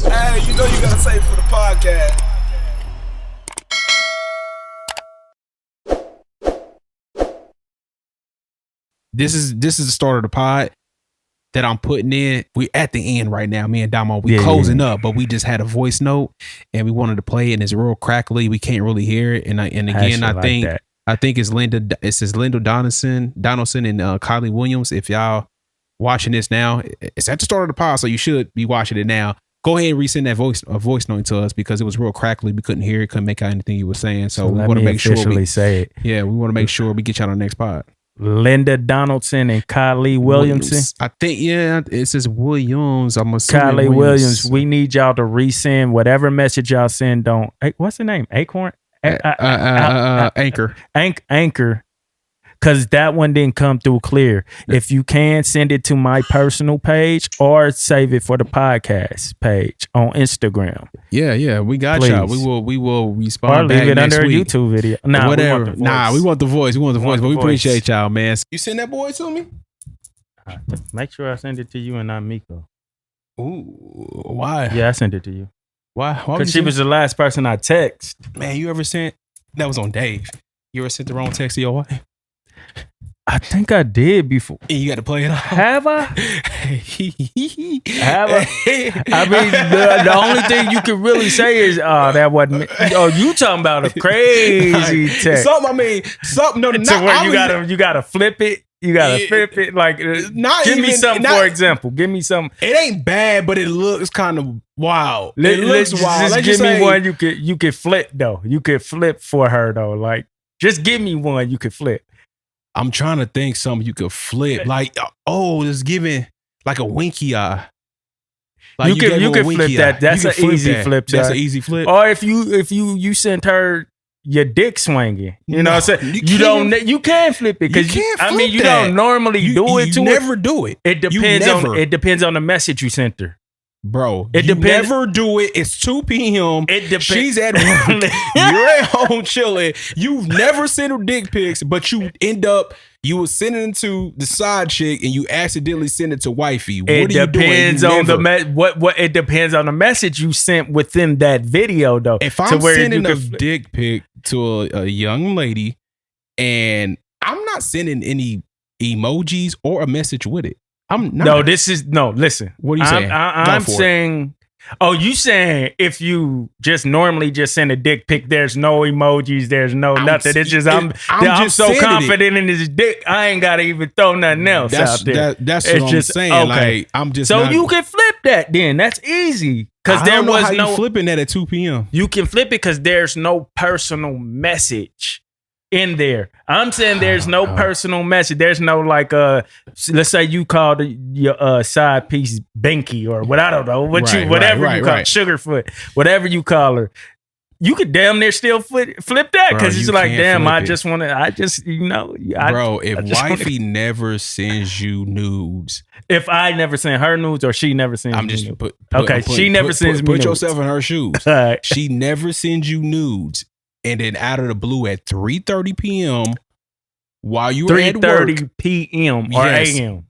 Hey, you know you gotta say it for the podcast. This is the start of the pod that I'm putting in. We at the end right now. Me and Damo, we closing up, but we just had a voice note and we wanted to play it, and it's real crackly. We can't really hear it. And again, I think it's Linda. It says Linda Donaldson and Kiley Williams. If y'all watching this now, it's at the start of the pod, so you should be watching it now. Go ahead and resend that voice note to us because it was real crackly. We couldn't hear it, couldn't make out anything you were saying. So we want to make sure we say it. Yeah, we want to make sure we get you on the next pod. Linda Donaldson and Kiley Williams. I think, it says Williams. I'm assuming Kiley Williams. We need y'all to resend whatever message y'all send on. What's the name? Acorn? Anchor. Anchor. Because that one didn't come through clear. If you can, send it to my personal page or save it for the podcast page on Instagram. Yeah, we got Please. y'all. We will respond. Or leave back it next under week. a YouTube video. Whatever. We want the voice. But we voice. appreciate y'all, man. You send that boy to me? Make sure I send it to you and not Miko. Ooh, why? Yeah, I sent it to you. Why? Because she was the last person I text. Man, you ever sent? That was on Dave. You ever sent the wrong text to your wife? I think I did before. And you got to play it off. Have I? Have I? I mean, the only thing you can really say is, that wasn't me. Oh, you talking about a crazy text. Something. No, to where you gotta flip it. You gotta flip it. Like, give me something, for example. Give me something. It ain't bad, but it looks kind of wild. It looks wild. Just give me one you could flip, though. You could flip for her, though. Like, just give me one you could flip. I'm trying to think something you could flip. Like, it's giving like a winky eye. Like you can flip that. That's an easy flip. That's an easy flip. Or if you sent her your dick swinging, you know what I'm saying? You can flip it because you don't normally do it. You never do it. It depends on the message you sent her. Bro, you never do it. It's 2 p.m. It depends. She's at work. You're at home chilling. You've never sent her dick pics, but you was sending it to the side chick and you accidentally send it to wifey. What are you doing? It depends on the message you sent within that video, though. If I'm sending a dick pic to a young lady and I'm not sending any emojis or a message with it. Listen. What are you saying? I'm saying, you saying if you just normally just send a dick pic, there's no emojis, there's no nothing. It's just I'm so confident in this dick, I ain't gotta even throw nothing else out there. That's what I'm saying. Okay. Like, I'm just you can flip that then. That's easy. Because there was no flipping that at 2 p.m. You can flip it because there's no personal message in there. I'm saying there's no personal message. There's no let's say you called your side piece Binky or what, I don't know, whatever you call it, Sugarfoot, whatever you call her. You could damn near still flip that because it's like, damn, Bro, if wifey never sends you nudes. If I never send her nudes or she never sends me nudes. She never sends me nudes. Put nudes. yourself in her shoes. Right. She never sends you nudes. And then out of the blue at 3:30 p.m. while you were at work. 3:30 p.m. or a.m.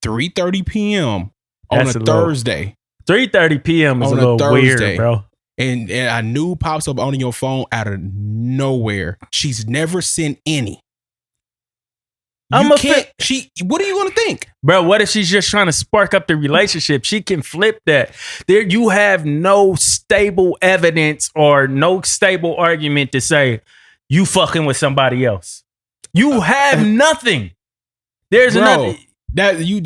3:30 p.m. on a Thursday. 3:30 p.m. is a little weird, bro. And a nude pops up on your phone out of nowhere. She's never sent any. What are you gonna think? Bro, what if she's just trying to spark up the relationship? She can flip that. There, you have no stable evidence or no stable argument to say you fucking with somebody else. You have nothing. There's nothing. You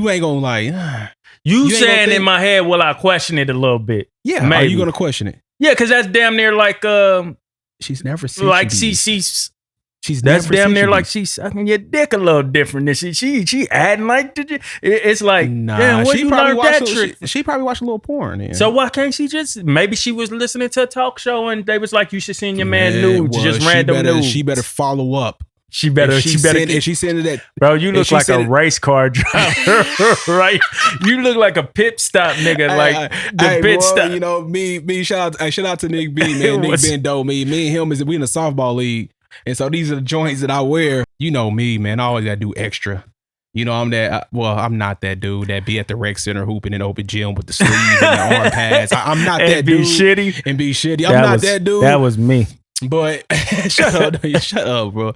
ain't gonna like. You saying in my head, will I question it a little bit? Yeah, maybe. Are you gonna question it? Yeah, because that's damn near like she's never seen like that's damn near like she's sucking your dick a little different than she adding like it's like, damn, where you learned that trick? She probably watched a little porn. Yeah. So why can't she just, maybe she was listening to a talk show and they was like, you should send your man nudes, just random nudes. She better follow up. She better. If she sent it that, bro, you look like a race car driver, right? You look like a pit stop nigga, like the pit stop. You know, me. Shout out to Nick B, man. Nick Bendo, me and him we in the softball league. And so these are the joints that I wear. You know me, man. I always gotta do extra. You know, I'm that. I'm not that dude that be at the rec center hooping in open gym with the sleeves and the arm pads. I'm not that dude. And be shitty. I'm not that dude. That was me. But shut up, bro.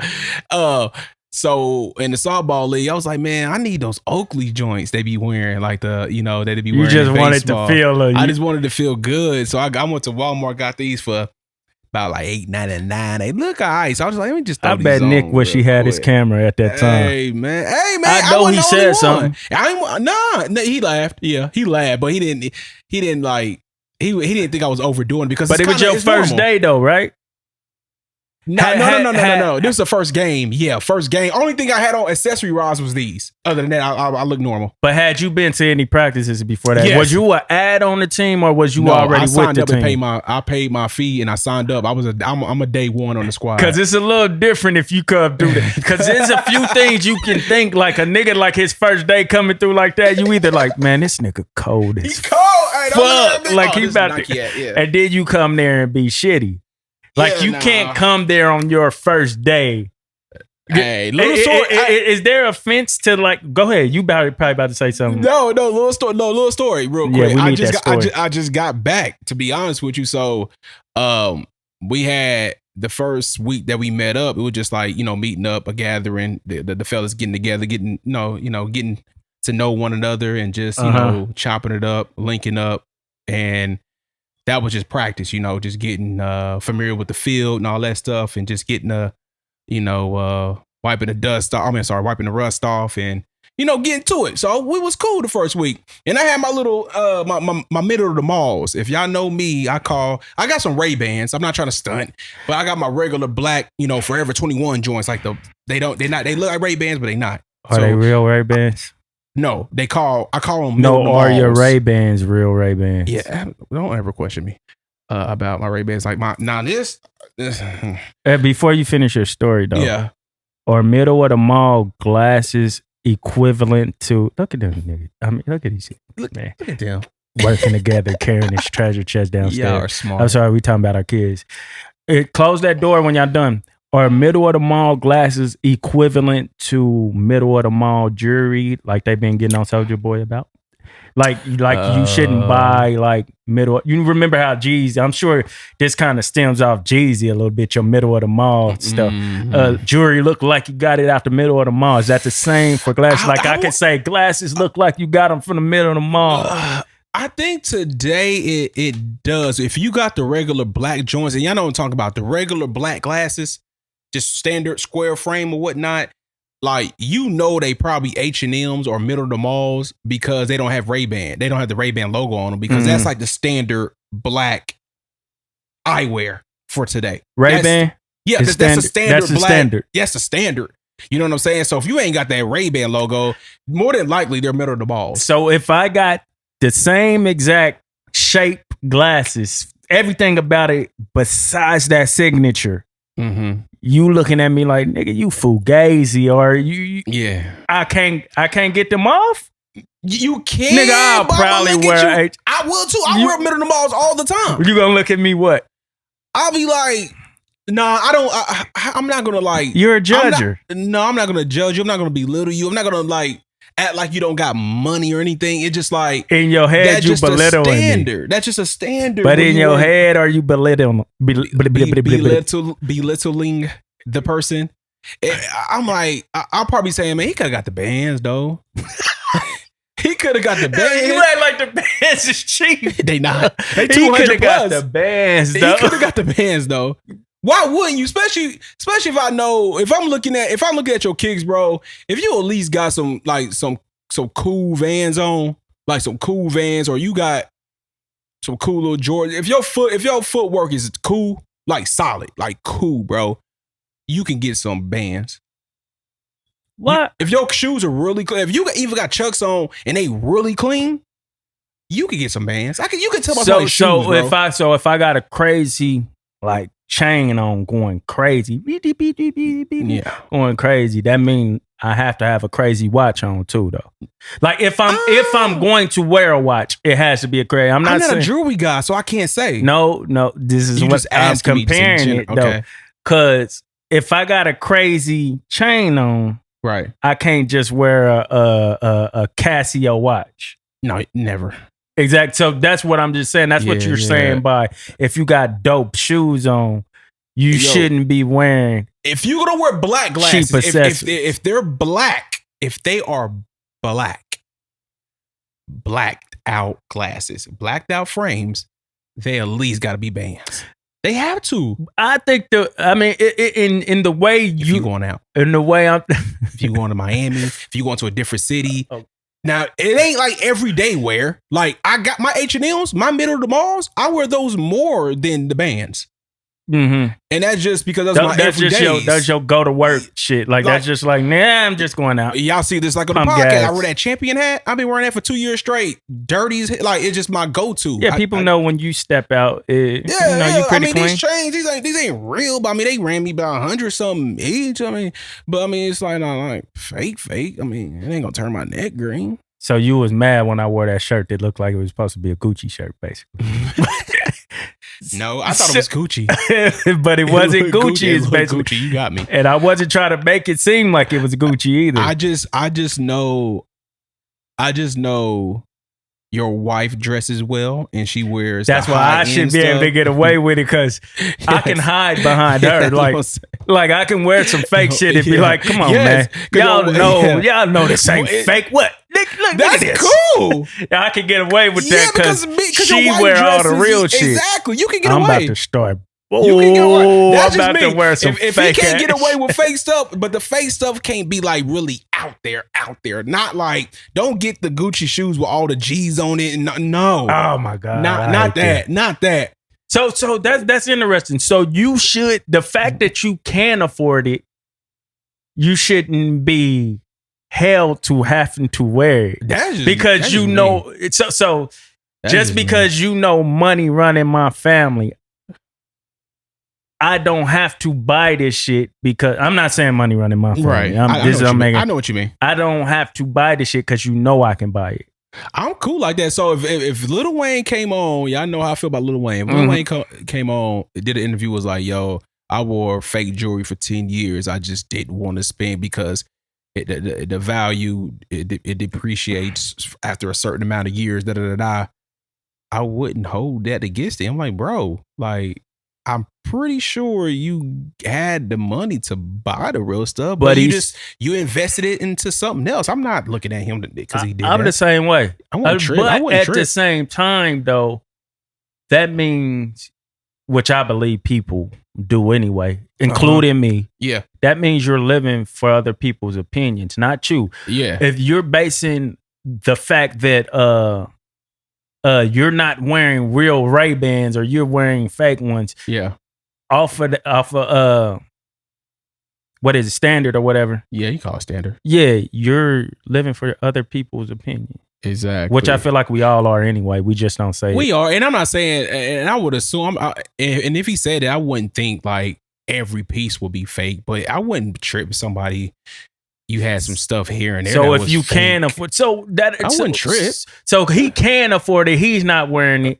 So in the softball league, I was like, man, I need those Oakley joints they be wearing, like they be wearing. You just wanted to feel. I just wanted to feel good, so I went to Walmart, got these for about like $8.99. They look alright. So I was like, let me just throw I these bet on Nick wish he had his camera at that time. Hey man. I know he said something. Nah, he laughed. Yeah, he laughed, but he didn't like. He didn't think I was overdoing it because. But it was your first day though, right? No. This was the first game. Yeah, first game. Only thing I had on accessory rods was these. Other than that, I look normal. But had you been to any practices before that? Yes. Was you an ad on the team or was you already with the team? I paid my fee and I signed up. I'm a day one on the squad. Because it's a little different if you come through that. Because there's a few things you can think like a nigga like his first day coming through like that. You either like, man, this nigga cold as fuck. Like he about to. Yeah. And then you come there and be shitty. Like you can't come there on your first day. Hey, little story. Is there offense to like? Go ahead. You probably about to say something. No, little story. Real quick. Yeah, we need that story. I just got back. To be honest with you, so we had the first week that we met up. It was just like meeting up, a gathering, the fellas getting together, getting getting to know one another, and just chopping it up, linking up, and. That was just practice, just getting familiar with the field and all that stuff, and just getting wiping the rust off, and getting to it. So we was cool the first week, and I had my little my middle of the malls. If y'all know me, I got some Ray-Bans. I'm not trying to stunt, but I got my regular black, Forever 21 joints. Like they look like Ray-Bans, but they not. Are they real Ray-Bans? No, I call them. No, are your Ray-Bans real Ray-Bans? Yeah, don't ever question me about my Ray-Bans. Like this. Before you finish your story, though. Yeah. Or middle of the mall glasses equivalent to look at them niggas. I mean, look at these. Look at them working together, carrying this treasure chest downstairs. Y'all are smart. I'm sorry, we talking about our kids. Close that door when y'all done. Or middle of the mall glasses equivalent to middle of the mall jewelry, like they've been getting on Soulja Boy about? Like you shouldn't buy like middle. You remember how Jeezy? I'm sure this kind of stems off Jeezy a little bit. Your middle of the mall stuff. Jewelry look like you got it out the middle of the mall. Is that the same for glasses? I can say glasses look like you got them from the middle of the mall. I think today it does. If you got the regular black joints, and y'all know what I'm talking about, the regular black glasses. Just standard square frame or whatnot, like they probably H&M's or middle of the malls because they don't have Ray-Ban. They don't have the Ray-Ban logo on them because that's like the standard black eyewear for today. Ray-Ban? That's a standard that's black. Standard. Yes, a standard. You know what I'm saying? So if you ain't got that Ray-Ban logo, more than likely they're middle of the malls. So if I got the same exact shape glasses, everything about it besides that signature, you looking at me like, nigga, you fugazi, or you I can't get them off. You can't, nigga. I'll probably wear. I will too. I wear middle of the malls all the time. You gonna look at me what? I'll be like, nah, I don't. I'm not gonna like. You're a judger. I'm not gonna judge you. I'm not gonna belittle you. I'm not gonna like act like you don't got money or anything. It's just like in your head you belittling me. That's just a standard. But in your head, are you belittling the person? I'm like, I'll probably say, man, he could have got the bands though. He could have got the bands. You act like the bands is cheap. They not. They 200 plus. Got the bands though. He could have got the bands though. Why wouldn't you? Especially if I'm looking at your kicks, bro. If you at least got some cool Vans on, like some cool Vans, or you got some cool little Jordans. If your footwork is cool, like solid, like cool, bro, you can get some bands. What? If your shoes are really clean, if you even got Chucks on and they really clean, you can get some bands. You can tell my shoes, bro. If I got a crazy like chain on going crazy, going crazy, that means I have to have a crazy watch on too, though. Like if I'm going to wear a watch, it has to be a crazy. I'm not a jewelry guy, so I can't say. No, this is what I'm comparing it though. Because if I got a crazy chain on, Right. I can't just wear a Casio watch. No, never. Exactly. So that's what I'm just saying. That's what you're saying by if you got dope shoes on, you shouldn't be wearing. If you're gonna wear black glasses, if they're black, if they are blacked out glasses, blacked out frames, they at least got to be bands. They have to. I think in the way if you going out, in the way I'm, if you going to Miami, if you going to a different city. Now it ain't like everyday wear. Like I got my H&Ms, my middle of the malls. I wear those more than the bands. Mm-hmm. And that's just because that's my everydays. That's your go to work shit. Like that's just like, nah, I'm just going out. Y'all see this like on the podcast. Gassed. I wear that champion hat. I've been wearing that for 2 years straight. Dirty as like it's just my go to. Yeah, people know when you step out. You pretty clean. These chains, these ain't real. But I mean, they ran me about 100 something each. I mean, it's like not like fake. I mean, it ain't gonna turn my neck green. So you was mad when I wore that shirt that looked like it was supposed to be a Gucci shirt, basically. No, I thought it was Gucci. But it wasn't Gucci. It's basically Gucci. You got me. And I wasn't trying to make it seem like it was Gucci either. I just know your wife dresses well and she wears. That's why I should be able to get away with it because I can hide behind her. Like I can wear some fake shit and be like, "Come on, man, y'all know this ain't fake." What? Look that's at this. Cool. I can get away with that because she your wife wear all the real shit. Exactly, you can get I'm away. about to start. You can get away. That's I'm about to wear some if fake he can't ass. get away with fake stuff, but the fake stuff can't be like really out there. Not like don't get the Gucci shoes with all the G's on it. No. Oh my God. Not that. So that's interesting. So you should the fact that you can afford it, you shouldn't be held to having to wear it. Because you know it's so just because you know money running my family. I don't have to buy this shit because I'm not saying money running my family. Right. I know what you mean. I don't have to buy this shit because you know I can buy it. I'm cool like that. So if Lil Wayne came on, y'all know how I feel about Lil Wayne. If Lil Wayne came on, did an interview, was like, yo, I wore fake jewelry for 10 years. I just didn't want to spend because the value, it depreciates after a certain amount of years. I wouldn't hold that against him. I'm like, bro, like, I'm pretty sure you had the money to buy the real stuff, but you invested it into something else. I'm not looking at him because he did. I'm the same way. I wouldn't trip. But at the same time, though, that means, which I believe people do anyway, including me. Yeah, that means you're living for other people's opinions, not you. Yeah, if you're basing the fact that you're not wearing real Ray-Bans or you're wearing fake ones. Yeah. Off of what is it, standard or whatever? Yeah, you call it standard. Yeah, you're living for other people's opinion. Exactly. Which I feel like we all are anyway. We just don't say we are. And I'm not saying, and I would assume, and if he said it, I wouldn't think like every piece would be fake, but I wouldn't trip somebody. You had some stuff here and there. So if you can afford, I wouldn't trip. So he can afford it. He's not wearing it.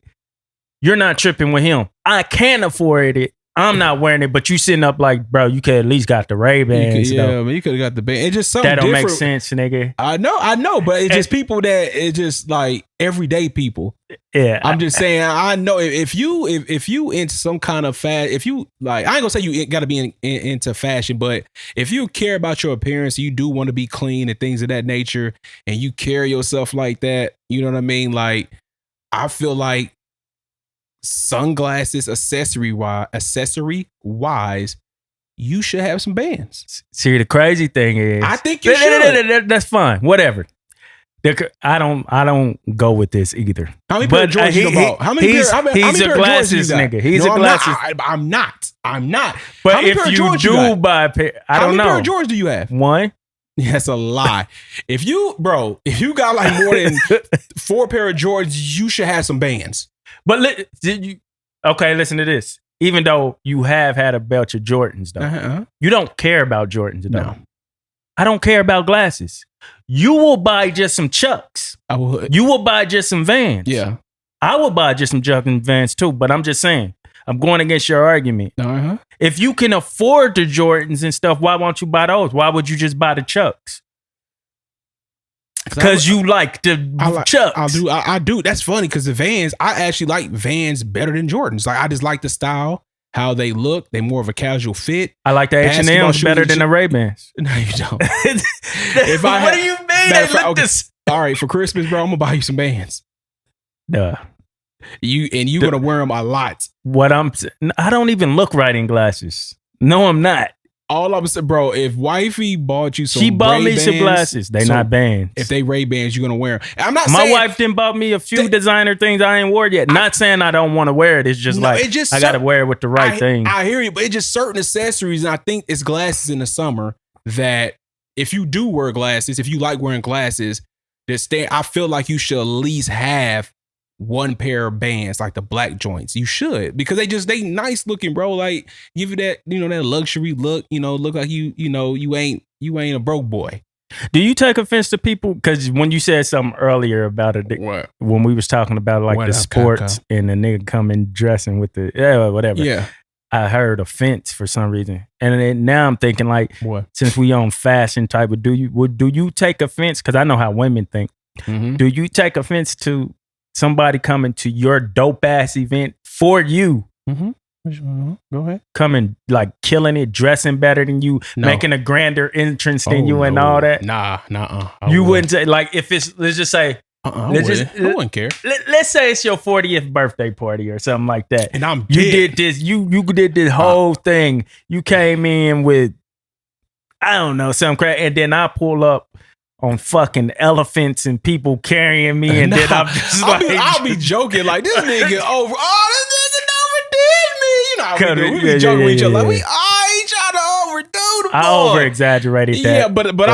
You're not tripping with him. I can afford it. I'm not wearing it, but you sitting up like, bro, you could at least got the Ray-Bans. Yeah, man, you could have got the band. It's just something that don't different. make sense, nigga. I know, but it's just people that it's just like everyday people. Yeah, I'm just saying. I know if you into some kind of if you like, I ain't gonna say you got to be into fashion, but if you care about your appearance, you do want to be clean and things of that nature, and you carry yourself like that. You know what I mean? Like, I feel like sunglasses, accessory wise, you should have some bands. See, the crazy thing is, I think you should. That's fine. Whatever. I don't go with this either. How many pair of Jordans you bought? How many he's a glasses nigga. He's a glasses. I'm not. But if you do buy a pair, I don't know. How many pair of Jordans do you have? One. Yeah, that's a lie. If you got like more than 4 pair of Jordans, you should have some bands. But listen to this. Even though you have had a belt of Jordans, though, you don't care about Jordans, though. No. I don't care about glasses. You will buy just some Chucks. I would. You will buy just some Vans. Yeah. I will buy just some Chucks and Vans too, but I'm just saying. I'm going against your argument. Uh-huh. If you can afford the Jordans and stuff, why won't you buy those? Why would you just buy the Chucks? Because you like the Chucks. I do. That's funny because the Vans, I actually like Vans better than Jordans. Like I just like the style, how they look. They're more of a casual fit. I like the H&M's better than the Ray-Bans. No, you don't. What do you mean? All right, for Christmas, bro, I'm gonna buy you some Vans. Duh. You're gonna wear them a lot. I don't even look right in glasses. No, I'm not. All I'm saying, bro, if wifey bought you some she bought me Ray-Bans, some glasses. They not bands. If they Ray-Bans, you're gonna wear them. I'm not My saying wife didn't bought me a few designer things I ain't wore yet. Not saying I don't want to wear it. It's just I gotta wear it with the right thing. I hear you, but it's just certain accessories, and I think it's glasses in the summer that if you do wear glasses, if you like wearing glasses, I feel like you should at least have one pair of bands, like the black joints. You should, because they nice looking, bro. Like give you that, that luxury look, look like you ain't a broke boy. Do you take offense to people? Because when you said something earlier about it, when we was talking about like the sports and the nigga coming dressing with the whatever. Yeah. I heard offense for some reason. And then now I'm thinking like, what? Since we on fashion type of, do you take offense? Because I know how women think. Mm-hmm. Do you take offense to somebody coming to your dope ass event for you? Mm-hmm. Go ahead. Coming like killing it, dressing better than you, making a grander entrance than you and all that? Nah. You wouldn't say, like, if it's, let's just say, I wouldn't care. Let's say it's your 40th birthday party or something like that. And I'm you did this, you did this whole thing. You came in with, I don't know, some crap, and then I pull up on fucking elephants and people carrying me, and then I'm just I'll be joking like this nigga over. Oh, this nigga overdid me. We be joking with each other like I ain't trying to overdo the boy. I over exaggerated that. Yeah, but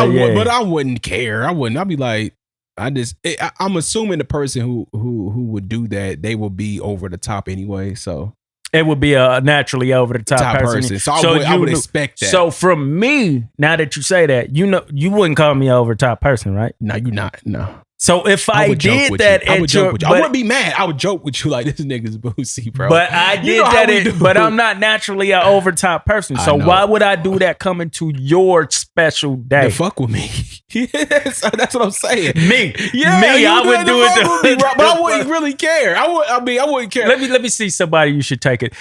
I wouldn't care. I'd be like, I'm assuming the person who would do that, they will be over the top anyway. So it would be a naturally over the top person. So I would expect that. So from me, now that you say that, you wouldn't call me a over top person, right? No, you're not. No. So if I did that, I would joke with you. I wouldn't be mad. I would joke with you like this nigga's boozy, bro. But I did that. But I'm not naturally an over top person. So why would I do that coming to your special day? To fuck with me. Yes, that's what I'm saying. Me, I would do it, me, but I wouldn't really care. I wouldn't care. Let me see somebody you should take it.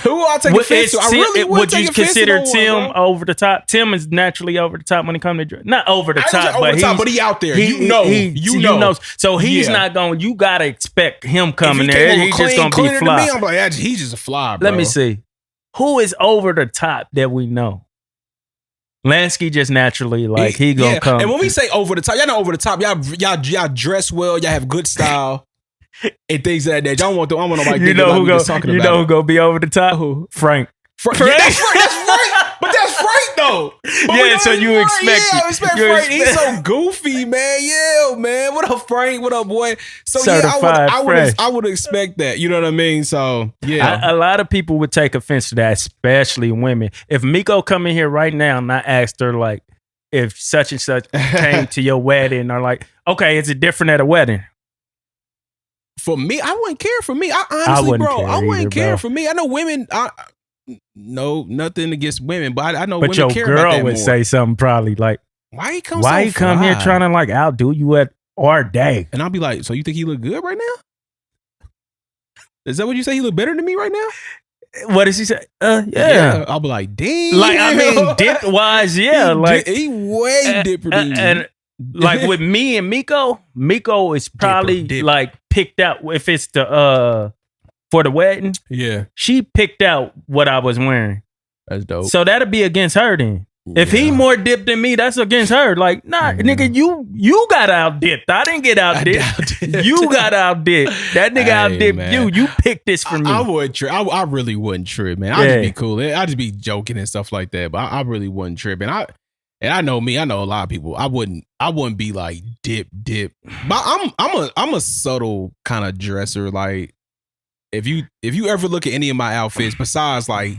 Who I'll take offense to? I really would you consider Tim over the top? Tim is naturally over the top when it comes to not over the top, but he out there. He knows. So he's not going. You gotta expect him coming there. He's just gonna be fly. Me, I'm like, he's just a fly, bro. Let me see. Who is over the top that we know? Lansky just naturally he gonna come. And when we say over the top, y'all not over the top. Y'all dress well. Y'all have good style. And things like that. Y'all want to. I want nobody. You know who gonna be over the top? Who? Frank. Yeah, that's Frank. But that's Frank though. Yeah, so you expect it. I expect Frank. He's so goofy, man. Yeah, man. What up, Frank? What up, boy? So I would expect that. You know what I mean? So yeah, a lot of people would take offense to that, especially women. If Miko come in here right now and I asked her like, if such and such came to your wedding, or like, okay, is it different at a wedding? For me, I wouldn't care. For me, I wouldn't care. For me, I know women. No, nothing against women, but I know women care about that more. But your girl would say something probably like, "Why you come here trying to like outdo you at our day?" And I'll be like, "So you think he look good right now? Is that what you say? He look better than me right now?" What does he say? Yeah. I'll be like, "Damn." Like I mean, dip wise, yeah. He way different than you. Like with me and Miko is probably like picked out if it's the for the wedding. Yeah, she picked out what I was wearing. That's dope. So that'll be against her then. Yeah. If he more dipped than me, that's against her. Like, nah, nigga, you got out dipped. I didn't get out dipped. You got out dipped. That nigga out dipped you. You picked this for me. I would trip. I really wouldn't trip, man. I'd just be cool. I'd just be joking and stuff like that. But I really wouldn't trip. And I know me. I know a lot of people. I wouldn't be like dip. But I'm a subtle kind of dresser. Like if you ever look at any of my outfits, besides like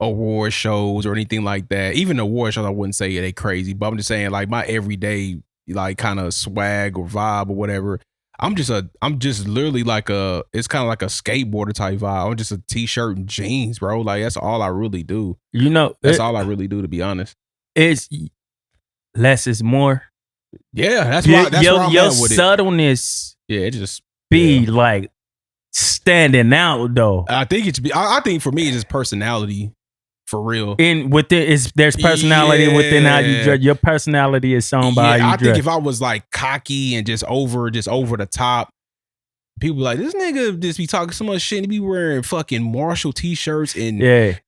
award shows or anything like that, even award shows, I wouldn't say they crazy. But I'm just saying like my everyday like kind of swag or vibe or whatever. I'm just literally like it's kind of like a skateboarder type vibe. I'm just a t-shirt and jeans, bro. Like that's all I really do. You know, That's all I really do, to be honest. It's less is more. Yeah, that's why your I'm at with subtleness. Yeah, it just be like standing out though. I think for me it's just personality. For real. There's personality within how you dress. Your personality is shown by how you dress. I think if I was like cocky and just over the top, people be like, this nigga just be talking so much shit and he be wearing fucking Marshall t-shirts and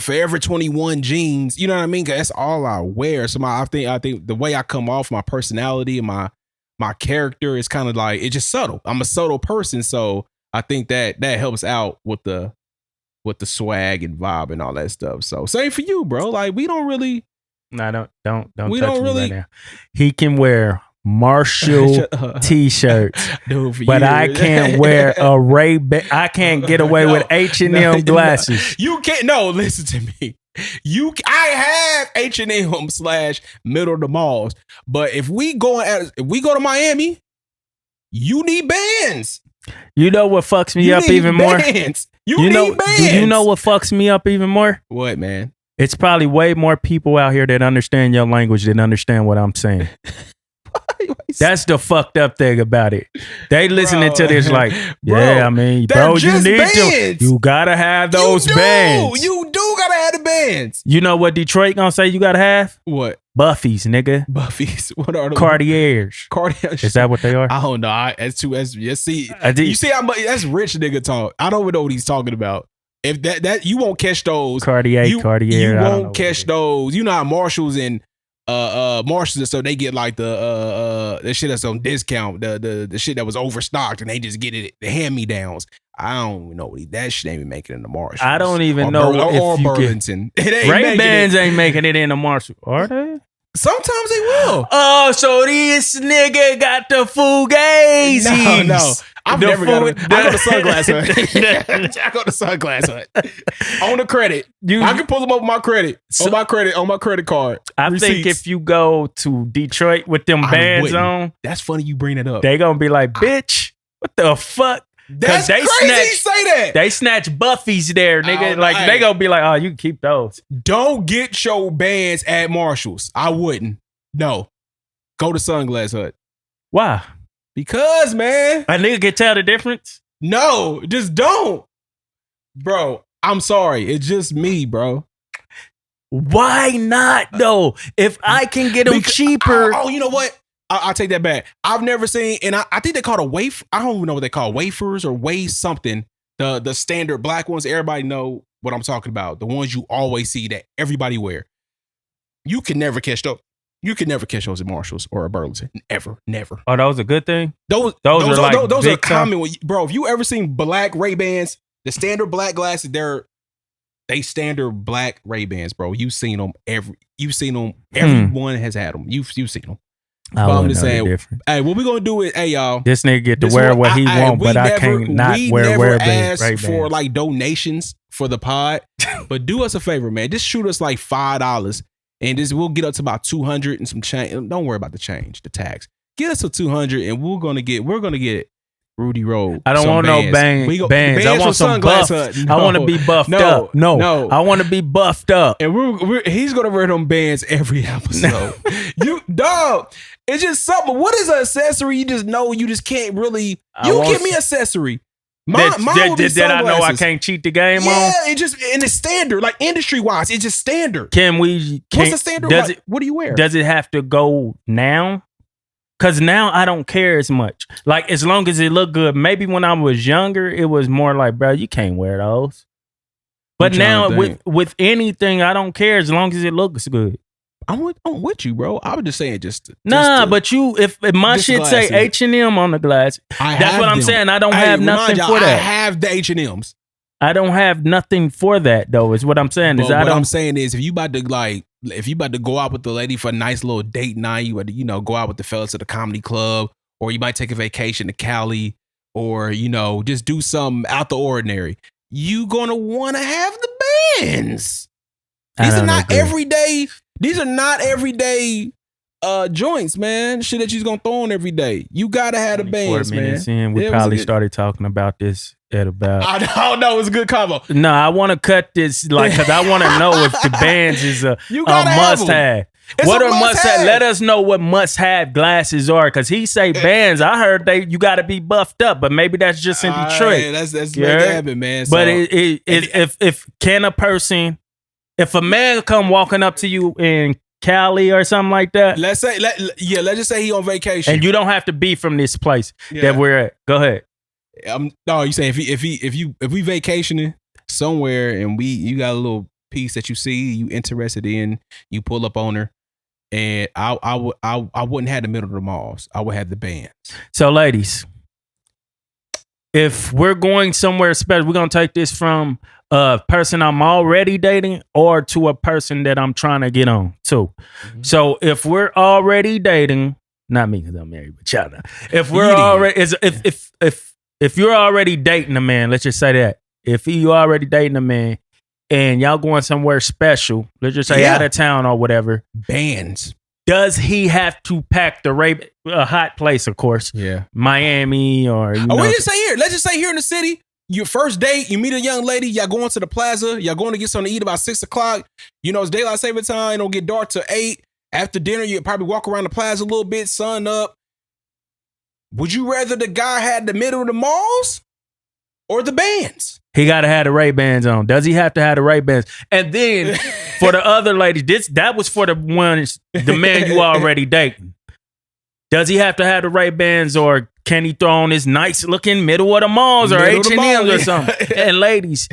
Forever 21 jeans. You know what I mean? 'Cause that's all I wear. So I think the way I come off, my personality and my character is kind of like, it's just subtle. I'm a subtle person. So I think that helps out with the swag and vibe and all that stuff. So same for you, bro. Like we don't really. No, don't we touch don't really. Right now. He can wear Marshall t-shirts, dude, but I can't wear a Ray-Ban. I can't get away with H&M glasses. You can't. No, listen to me. I have H&M / middle of the malls, but if we go to Miami, you need bands. You know what fucks me up even more? You know bands. Do you know what fucks me up even more? What, man? It's probably way more people out here that understand your language than understand what I'm saying. That's the fucked up thing about it. They listening to this like, yeah, I mean, bro, you need bands. You gotta have those bands. You do gotta have the bands. You know what Detroit gonna say you gotta have? What? Buffies, nigga. Buffies. What are those? Cartiers. Cartiers. Is that what they are? I don't know. You see how much that's rich nigga talk. I don't even know what he's talking about. If that you won't catch those. Cartier. You won't catch those. You know how Marshalls and Marshalls, so they get like the shit that's on discount, the shit that was overstocked, and they just get it the hand-me-downs. I don't even know that shit ain't even making it in the Marshalls. I don't even know or Burlington. Ray-Bans ain't making it in the Marshalls, are they? Sometimes they will. Oh, so this nigga got the Fugazis. No. I've never got it. I go to Sunglass Hut. I go to Sunglass Hut. On the credit. I can pull them up my credit. On my credit card. I think if you go to Detroit with them bands on. That's funny you bring it up. They gonna be like, bitch, what the fuck? That's crazy you say that. They snatch Buffies there, nigga. They gonna be like, oh, you can keep those. Don't get your bands at Marshalls. I wouldn't. No. Go to Sunglass Hut. Why? Because, man. A nigga can tell the difference? No, just don't. Bro, I'm sorry. It's just me, bro. Why not, though? If I can get them cheaper. You know what? I'll take that back. I've never seen, and I think they call it a wafer. I don't even know what they call wafers or something. The standard black ones. Everybody know what I'm talking about. The ones you always see that everybody wear. You can never catch those. You can never catch those at Marshalls or at Burlington. Never. Oh, that was a good thing? Those are common. Bro, if you ever seen black Ray-Bans, the standard black glasses, they standard black Ray-Bans, bro. You've seen them. Everyone has had them. You've seen them. I'm just saying, hey, what we gonna do is, hey, y'all. This nigga get to wear what he want, but I can't not wear Ray-Bans. Ask for like donations for the pod, but do us a favor, man. Just shoot us like $5, and we'll get up to about 200 and some change. Don't worry about the change, the tax. Get us to 200, and we're gonna get Rudy Road. I don't want no bands. I want some buff. I want to be buffed up. No, I want to be buffed up. And he's gonna wear them bands every episode. Dog. It's just something. What is an accessory? You just know you just can't really. You give me an accessory. Mine would be that I know I can't cheat the game on. Yeah, it's standard, like industry wise. It's just standard. What's the standard? What do you wear? Does it have to go now? Because now I don't care as much. Like, as long as it look good. Maybe when I was younger, it was more like, bro, you can't wear those. But now with anything, I don't care as long as it looks good. I'm with you, bro. I was just saying but if my shit say H&M on the glass, that's what I'm saying. I don't have nothing for that. I have the H&Ms. I don't have nothing for that, though, is what I'm saying. I'm saying is if you about to go out with the lady for a nice little date night, you would, go out with the fellas to the comedy club, or you might take a vacation to Cali, or, just do something out the ordinary. You gonna want to have the bands. These are not everyday joints, man. Shit that you's gonna throw on every day. You gotta have the bands, man. We probably started talking about this at about. I don't know. It was a good combo. No, I want to cut this because I want to know if the bands is a must have. What are must have? Let us know what must have glasses are, because he say bands. I heard you got to be buffed up, but maybe that's just in Detroit. Yeah, that's make it happen, man. But if a man come walking up to you in Cali or something like that, let's just say he on vacation, and you don't have to be from this place that we're at. Go ahead. No, you saying if we vacationing somewhere and you got a little piece that you see you interested in, you pull up on her, and I wouldn't have the middle of the malls. I would have the bands. So, ladies, if we're going somewhere special, we're gonna take this from a person I'm already dating or to a person that I'm trying to get on to. Mm-hmm. So, if we're already dating, not me because I'm married, but y'all know. If we're already if you're already dating a man, let's just say that. If you already dating a man and y'all going somewhere special, let's just say out of town or whatever. Bands. Does he have to pack a hot place, of course? Yeah. Miami or, let's just say here in the city, your first date, you meet a young lady, y'all going to the plaza, y'all going to get something to eat about 6 o'clock. You know, it's daylight saving time, it'll get dark till 8. After dinner, you probably walk around the plaza a little bit, sun up. Would you rather the guy had the middle of the malls or the bands? He got to have the Ray-Bans on. Does he have to have the Ray-Bans? And then for the other ladies, that was for the man you already dating. Does he have to have the Ray-Bans, or can he throw on his nice looking middle of the malls or H&M's or something? And ladies,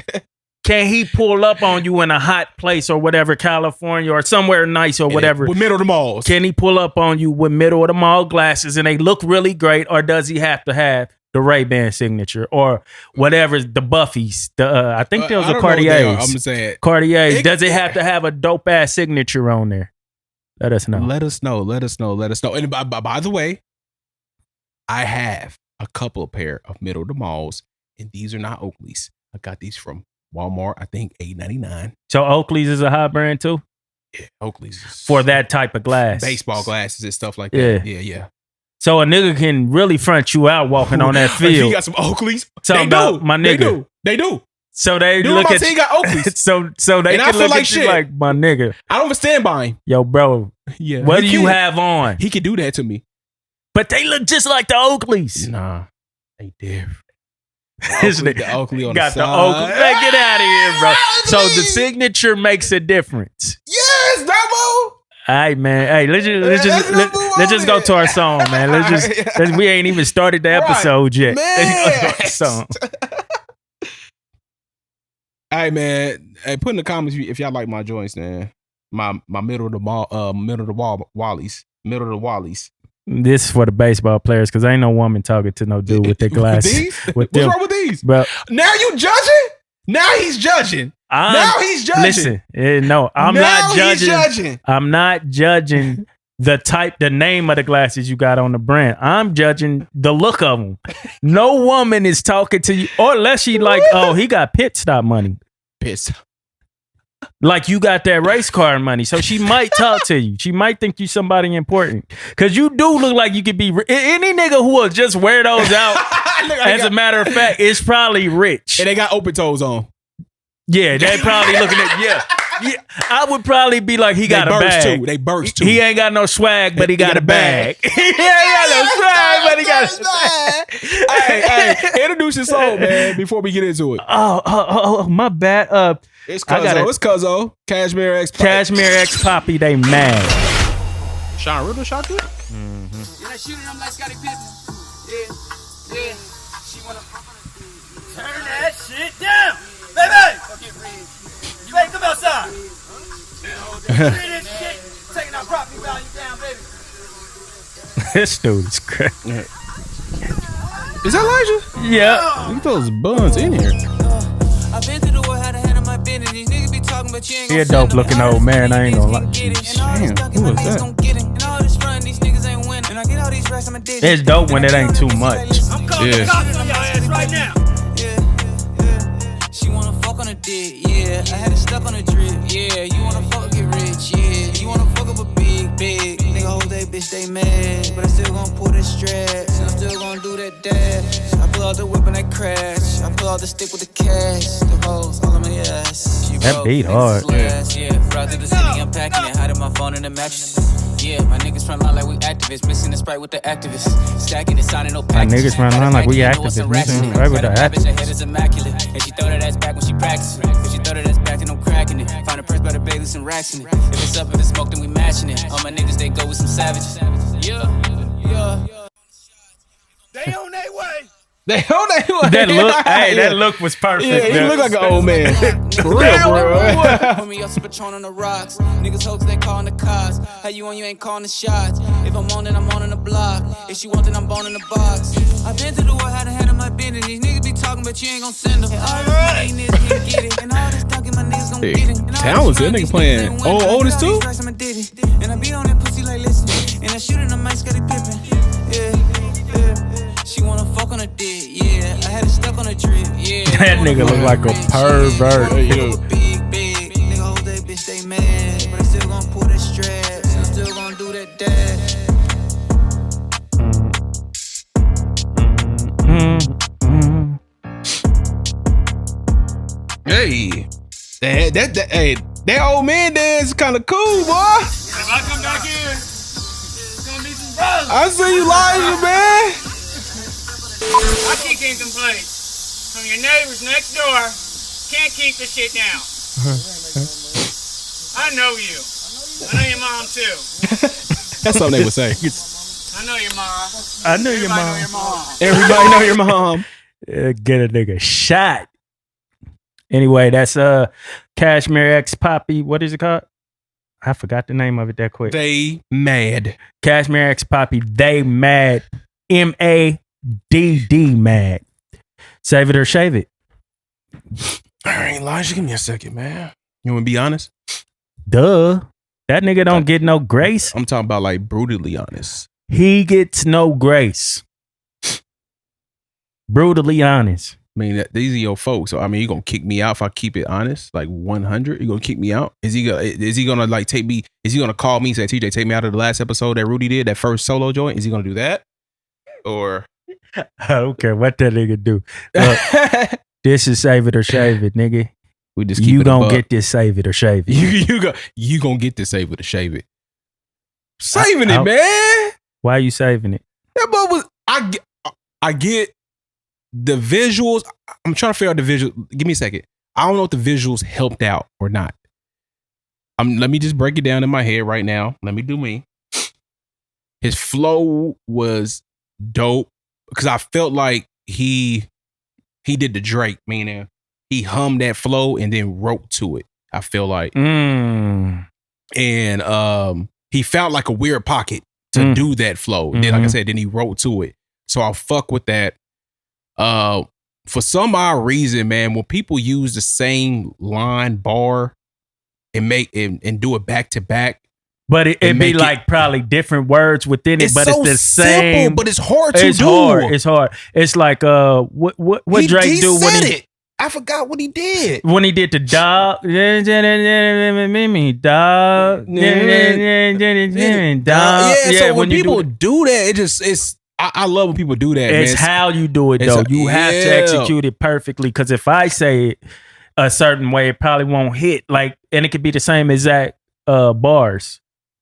can he pull up on you in a hot place or whatever, California or somewhere nice or whatever? With middle of the malls. Can he pull up on you with middle of the mall glasses and they look really great, or does he have to have the Ray-Ban signature or whatever, the Buffies? I think there was a Cartier's. I'm saying Cartier's. Does it have to have a dope ass signature on there? Let us know. Let us know. And by the way, I have a couple of pair of middle of the malls, and these are not Oakleys. I got these from Walmart, I think $8.99. So Oakley's is a high brand too? Yeah, Oakley's. For that type of glass. Baseball glasses and stuff like that. Yeah. So a nigga can really front you out walking on that field. He got some Oakleys. They do. My nigga. They do. So they look at you. He got Oakleys. so they can look at you like, my nigga. I don't understand buying. Yo, bro. Yeah. What do you have on? He can do that to me. But they look just like the Oakleys. Nah, they different. The Oakley on got the side. Oakley. Man, get out of here, bro. So the signature makes a difference. Yes, Damo. All right, man. Hey, let's just go to our song, man. We ain't even started the episode yet. Man. All right, man. Hey, put in the comments if y'all like my joints, man. My middle of the Wallies. This is for the baseball players, because ain't no woman talking to no dude with their glasses. What's wrong with these? Bro. Now you judging? Now he's judging. Now he's judging. Listen, no, I'm not judging. I'm not judging the name of the glasses you got on the brand. I'm judging the look of them. No woman is talking to you, or unless she like, oh, he got pit stop money. Pit. Like you got that race car money, so she might talk to you. She might think you somebody important, because you do look like you could be any nigga who will just wear those out. As a matter of fact, it's probably rich, and they got open toes on. Yeah, they probably looking at yeah. I would probably be like, he got a bag. They burst too. He ain't got no swag, but he got a bag. He ain't got no swag, but he got a bag. Hey, introduce your song, man, before we get into it. Oh, my bad. It's Cuzzo. Cashmerexpapi, they mad. Sean Riddle shot you? Mm-hmm. Yeah, shooting them like Scottie Pippen. Yeah. She wanna turn that shit down, baby. You ready to come outside? Shit, taking our property value down, baby. This dude is crazy. Is that Elijah? Yeah. Look at those buns in here. I've been to the world, how to handle my business. These niggas be talking, but you ain't He a dope looking old man. I ain't gonna lie. Damn, who was that? It's dope when it ain't too much. I'm calling the cops on your ass right now. Yeah. She wanna fuck on a dick, yeah. I had it stuck on a drip, yeah. You wanna fuck get rich, yeah. You wanna fuck up a big big. Nigga hold they bitch, they mad. But I still gon' pull the straps. I'm still gon' do that dash. I pull out the whip and I crash. I pull out the stick with the cash. The hoes all on my ass. That beat hard. Yeah, ride through the city, I'm packing it. Hiding my phone in the mattress. Yeah, my niggas front line like we activists. Mixing the Sprite with the activists. Stacking it, signing no My packages. niggas front line like we activists. Mixing the Sprite with the activists. Her head is immaculate. And she throw that ass back when she practices. If she throw that ass back, then I'm cracking it. Find a purse by the Bailey, some racks in it. If it's up, if it's smoke, then we matching it. All my niggas, they go with some savages. Yeah. They on their way. They on their way. That look, hey, that look was perfect. Yeah, he man. look like an old man. For real, bro. Put me up some Patron on the rocks. Niggas hoes, they calling the cops. How you on, you ain't calling the shots. If I'm on, then I'm on in the block. If she want, then I'm born in the box. I been to the world, had to handle my business. These niggas be talking, but you ain't gon' send them. And all this money, niggas can't get it. And all this talking, my niggas gon' get it. Talented, nigga playing. Oldest too? And I be on that pussy like listen. And I shoot in the mic, Scottie Pippen. Yeah. She wanna fuck on a dick, yeah. I had it stuck on a drip, yeah. That nigga look like a pervert. Big. Nigga hold they bitch, they mad. But I still gon' pull that straps. I'm still gon' do that dash. Hey, that old man dance is kind of cool, boy. If I come back here, it's gonna be some bros. I see you lying, man. I keep getting complaints from your neighbors next door. Can't keep this shit down. I know you. I know your mom too. That's something they would say. I know your mom. I know your Everybody mom. know your mom. Everybody know your mom. Get a nigga shot. Anyway, that's Cashmerexpapi. What is it called? I forgot the name of it that quick. They mad. Cashmerexpapi. They mad. MADD mad. Save it or shave it. All right, Elijah, give me a second, man. You want to be honest? Duh. That nigga don't get no grace. I'm talking about like brutally honest. He gets no grace. Brutally honest. I mean, these are your folks. So I mean, you gonna kick me out if I keep it honest, like 100. You gonna kick me out? Is he gonna like take me? Is he gonna call me and say, TJ, take me out of the last episode that Rudy did, that first solo joint? Is he gonna do that? Or I don't care what that nigga do. Look, this is save it or shave it, nigga. we just keep You it gonna above. get this save it or shave it. You gonna get this save it or shave it. Saving it, man. Why are you saving it? That boy was. I get the visuals. I'm trying to figure out the visual. Give me a second. I don't know if the visuals helped out or not. Let me just break it down in my head right now. Let me do me. His flow was dope because I felt like he did the Drake, meaning he hummed that flow and then wrote to it. I feel like, and he found like a weird pocket to do that flow. Then, like I said, then he wrote to it. So I'll fuck with that. For some odd reason, man, when people use the same line bar and make and do it back to back, but it be like probably different words within it, but so it's the simple, same. but it's hard to do. It's hard. It's like what Drake he do when said he it. I forgot what he did. When he did the dog, dog, So when people do that, it's I love when people do that. It's man. How you do it though. You have to execute it perfectly. Because if I say it a certain way, it probably won't hit. Like, and it could be the same exact bars.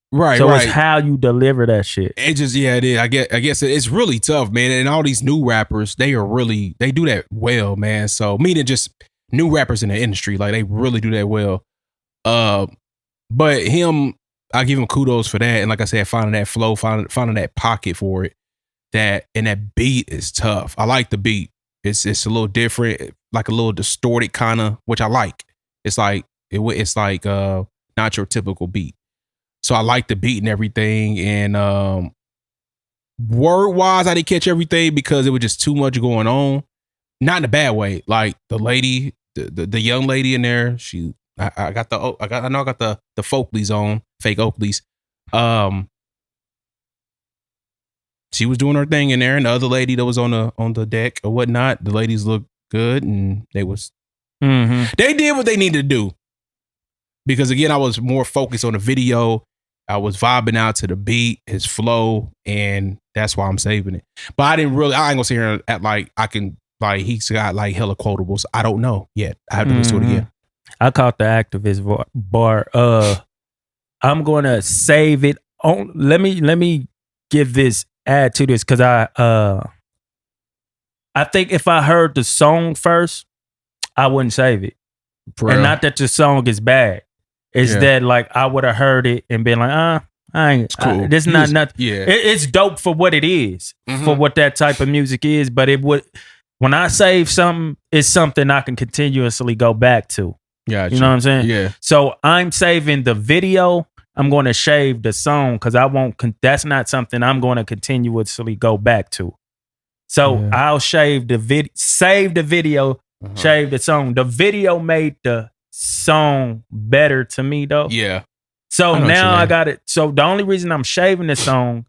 Right. So it's how you deliver that shit. It just it is. I guess it's really tough, man. And all these new rappers, they do that well, man. So meaning just new rappers in the industry, like they really do that well. But him, I give him kudos for that. And like I said, finding that flow, finding that pocket for it. That beat is tough. I like the beat. It's a little different, like a little distorted kind of, which I like. It's like it's like not your typical beat. So I like the beat and everything. And word wise, I didn't catch everything because it was just too much going on. Not in a bad way. Like the lady, the young lady in there. I got the Folkleys on, fake Oakleys. She was doing her thing in there, and the other lady that was on the deck or whatnot, the ladies looked good, and they did what they needed to do. Because again, I was more focused on the video I was vibing out to the beat, his flow, and that's why I'm saving it. But I ain't gonna sit here and act like I can, like, he's got like hella quotables. I don't know yet. I have to listen to it again. I caught the activist bar. I'm gonna save it on. Let me give this, add to this, because I think if I heard the song first, I wouldn't save it. And not that the song is bad. It's that like I would have heard it and been like, I ain't. It's cool. This not nothing. Yeah, it's dope for what it is, for what that type of music is. But it would, when I save something, it's something I can continuously go back to. Yeah, you know what I'm saying? Yeah. So I'm saving the video. I'm going to shave the song because I won't. That's not something I'm going to continuously go back to. So I'll shave the video, save the video, shave the song. The video made the song better to me though. Yeah. So now I got it. So the only reason I'm shaving the song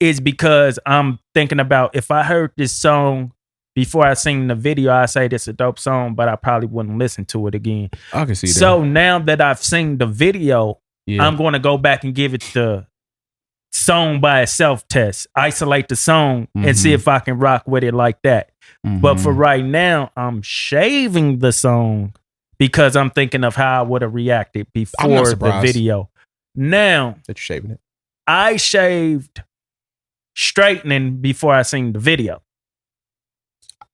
is because I'm thinking about, if I heard this song before I seen the video, I say this a dope song, but I probably wouldn't listen to it again. I can see that. So now that I've seen the video, I'm going to go back and give it the song by itself test, isolate the song and see if I can rock with it like that. But for right now, I'm shaving the song because I'm thinking of how I would have reacted before the video. Now that you're shaving it, I shaved straightening before I seen the video.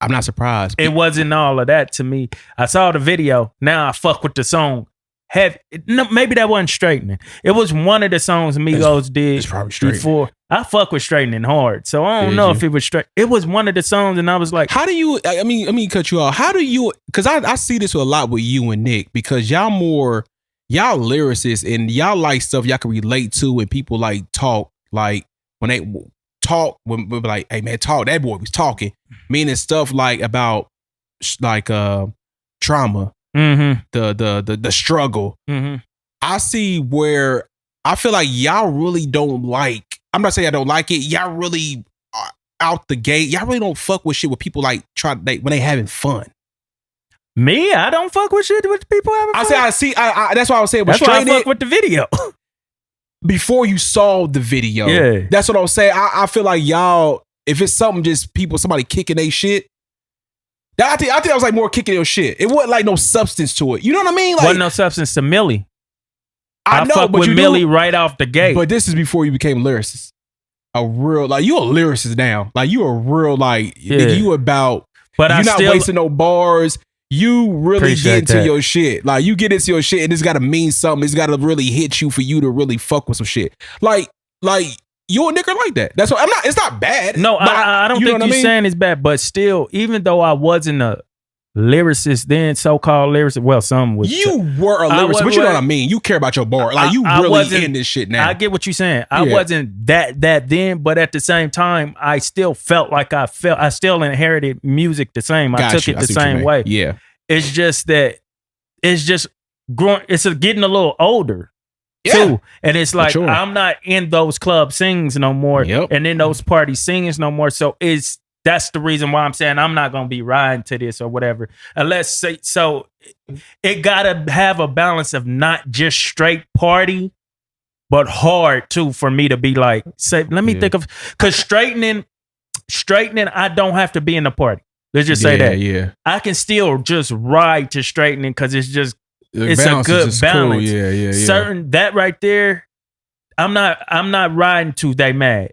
I'm not surprised. It wasn't all of that to me. I saw the video. Now I fuck with the song. Maybe that wasn't straightening. It was one of the songs Migos did before. I fuck with straightening hard. So I don't know if it was straight. It was one of the songs and I was like, how do you, I mean, let me cut you off. How do you, because I see this a lot with you and Nick, because y'all lyricists and y'all like stuff y'all can relate to, and people like talk, like when they talk, when we're like, hey man, talk, that boy was talking, meaning stuff like about like trauma. The struggle. I see where I feel like y'all really don't like, I'm not saying I don't like it, y'all really out the gate, y'all really don't fuck with shit with people like when they having fun. Me, I don't fuck with shit with people having fun. That's why I was saying, that's why I fuck with the video. Before you saw the video, that's what I was saying. I feel like y'all, if it's something just somebody kicking they shit, I think I was like more kicking your shit. It wasn't like no substance to it. You know what I mean? Like, wasn't no substance to Millie. I know, fuck with Millie right off the gate. But this is before you became a lyricist. A real, like, you a lyricist now. Like, you a real, like, nigga, you about, but you're not wasting no bars. You really get into your shit. Like, you get into your shit and it's got to mean something. It's got to really hit you for you to really fuck with some shit. Like you a nigga like that. That's what I'm not. It's not bad. No, I don't think you're saying it's bad. But still, even though I wasn't a lyricist then, so-called lyricist, well, some was. You were a lyricist, but you know what I mean. You care about your bar. Like, you really in this shit now. I get what you're saying. I wasn't that then, but at the same time, I still felt like I still inherited music the same. I took it the same way. Yeah. It's just that it's just growing. It's getting a little older. Too. And it's like, I'm not in those club sings no more and in those party singings no more. So that's the reason why I'm saying I'm not gonna be riding to this or whatever. Unless so it gotta have a balance of not just straight party, but hard too, for me to be like, let me think of, because straightening, I don't have to be in the party. Let's just say that. Yeah. I can still just ride to straightening because it's just, it's a good balance. Cool. Yeah. Certain that right there, I'm not riding to they mad.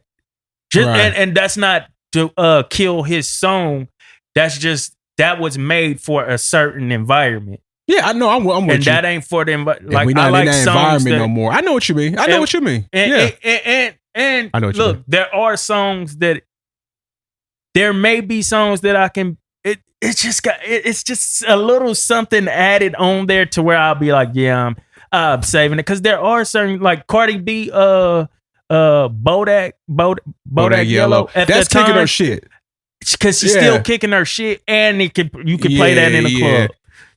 Just and that's not to kill his song. That's just, that was made for a certain environment. Yeah, I know. I'm with and you. And that ain't for them. But like, we not I like in that environment no more. I know what you mean. I know what you mean. And I know what look, you mean. there are songs that there may be songs that I can. It's just a little something added on there to where I'll be like, yeah, I'm saving it, because there are certain, like Cardi B, Bodak Yellow. At that's the time, kicking her shit, because she's still kicking her shit, and you can play that in a club.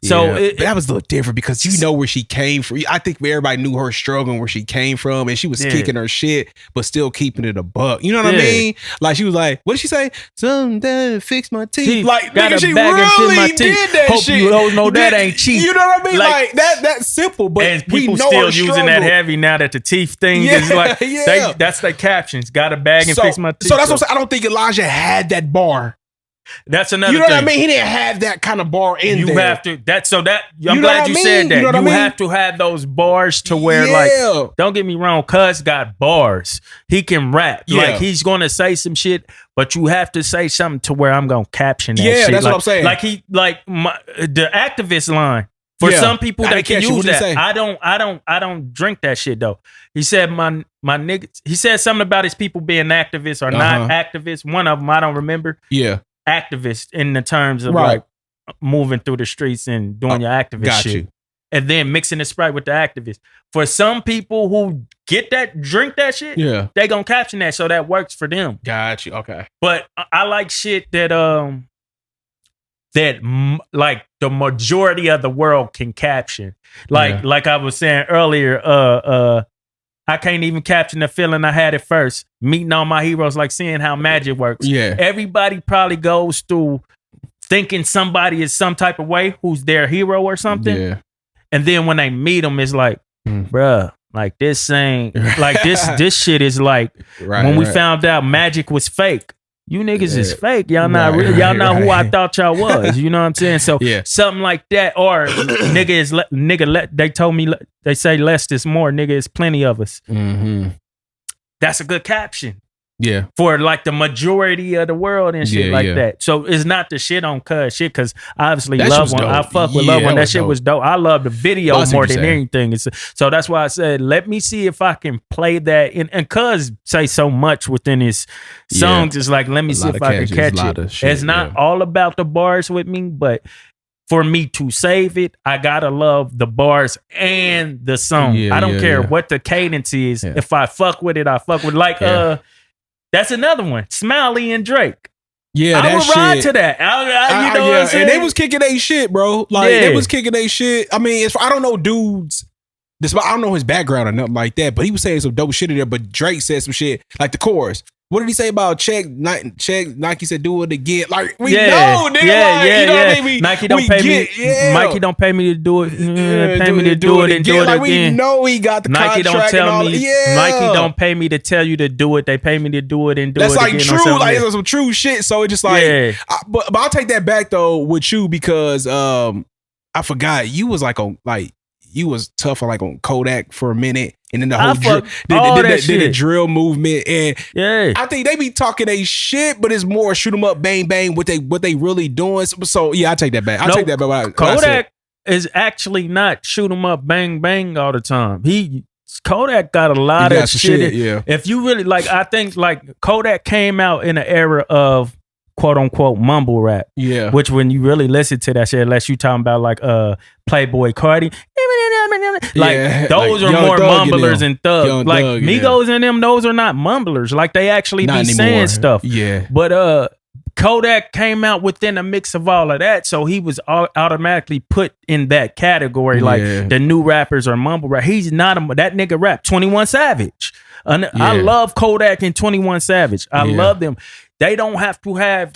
So but that was a little different because you know where she came from. I think everybody knew her struggling where she came from, and she was kicking her shit, but still keeping it a buck. You know what I mean? Like she was like, what did she say? Something fix my teeth. Like nigga, she really did that Hope shit. You don't know that ain't cheap. You know what I mean? Like that's simple, but and we people know still her using struggle. that heavy now that the teeth thing is like that's their captions. Got a bag and fix my teeth. So that's what I'm saying. I don't think Elijah had that bar. That's another You know thing. what I mean? He didn't have that kind of bar in there. You have to. I'm know glad what you I said mean? that. You know what I mean? have to have those bars to where, like, don't get me wrong, Cuz got bars. He can rap. Yeah. Like, he's going to say some shit, but you have to say something to where I'm going to caption that shit. Yeah, that's like, what I'm saying. The activist line. For some people, they can use that. I don't drink that shit though. He said my niggas. He said something about his people being activists or not activists. One of them I don't remember. Yeah, activist in the terms of like moving through the streets and doing your activist shit. And then mixing the Sprite with the activist. For some people who drink that shit, they gonna caption that, so that works for them. Got you. Okay. But I like shit that like the majority of the world can caption. Like I was saying earlier, I can't even caption the feeling I had at first. Meeting all my heroes, like seeing how magic works. Yeah. Everybody probably goes through thinking somebody is some type of way who's their hero or something. Yeah. And then when they meet them, it's like, bruh, like this ain't like this shit is like when we found out magic was fake. You niggas is fake. Y'all not real. Y'all not who I thought y'all was. You know what I'm saying? So something like that, or they told me, they say less is more. Nigga, it's plenty of us. Mm-hmm. That's a good caption. Yeah. For like the majority of the world and shit that. So it's not the shit on Cuz shit, because obviously Love One, I fuck with Love One. That shit was dope. I love the video more than anything. So that's why I said, let me see if I can play that. And Cuz say so much within his songs. It's like, let me see if I can catch it. It's not all about the bars with me, but for me to save it, I gotta love the bars and the song. I don't care what the cadence is. If I fuck with it, I fuck with it. That's another one. Smiley and Drake. Yeah, I would ride to that. You know what I'm saying? And they was kicking their shit, bro. Like they was kicking their shit. I mean, I don't know dudes. I don't know his background or nothing like that, but he was saying some dope shit in there. But Drake said some shit like the chorus. What did he say about check? Nike said do it again. Like we know, nigga. You know what I mean? Nike don't pay me. Mikey don't pay me to do it. Pay me to do it and do it like again. We know he got the Nike contract. Don't tell and all, me. Nike don't pay me to tell you to do it. They pay me to do it and do That's it. That's like again true. Like it's some true shit. So it's just like, but I'll take that back though with you because I forgot you was like on like. You was tough on like on Kodak for a minute, and then the whole the drill movement, and I think they be talking a shit, but it's more shoot 'em up, bang bang. What they really doing? So yeah, I take that back. I take that back. Kodak is actually not shoot 'em up, bang bang all the time. Kodak got a lot of shit. If you really like, I think like Kodak came out in an era of quote unquote mumble rap. Yeah. Which when you really listen to that shit, unless you talking about like Playboy Cardi, like those are more mumblers and thugs. Like Migos and them, those are not mumblers. Like they actually be saying stuff. Yeah. But Kodak came out within a mix of all of that, so he was automatically put in that category. Like the new rappers are mumble rap. He's not that nigga rap. 21 Savage. I love Kodak and 21 Savage. I love them. They don't have to have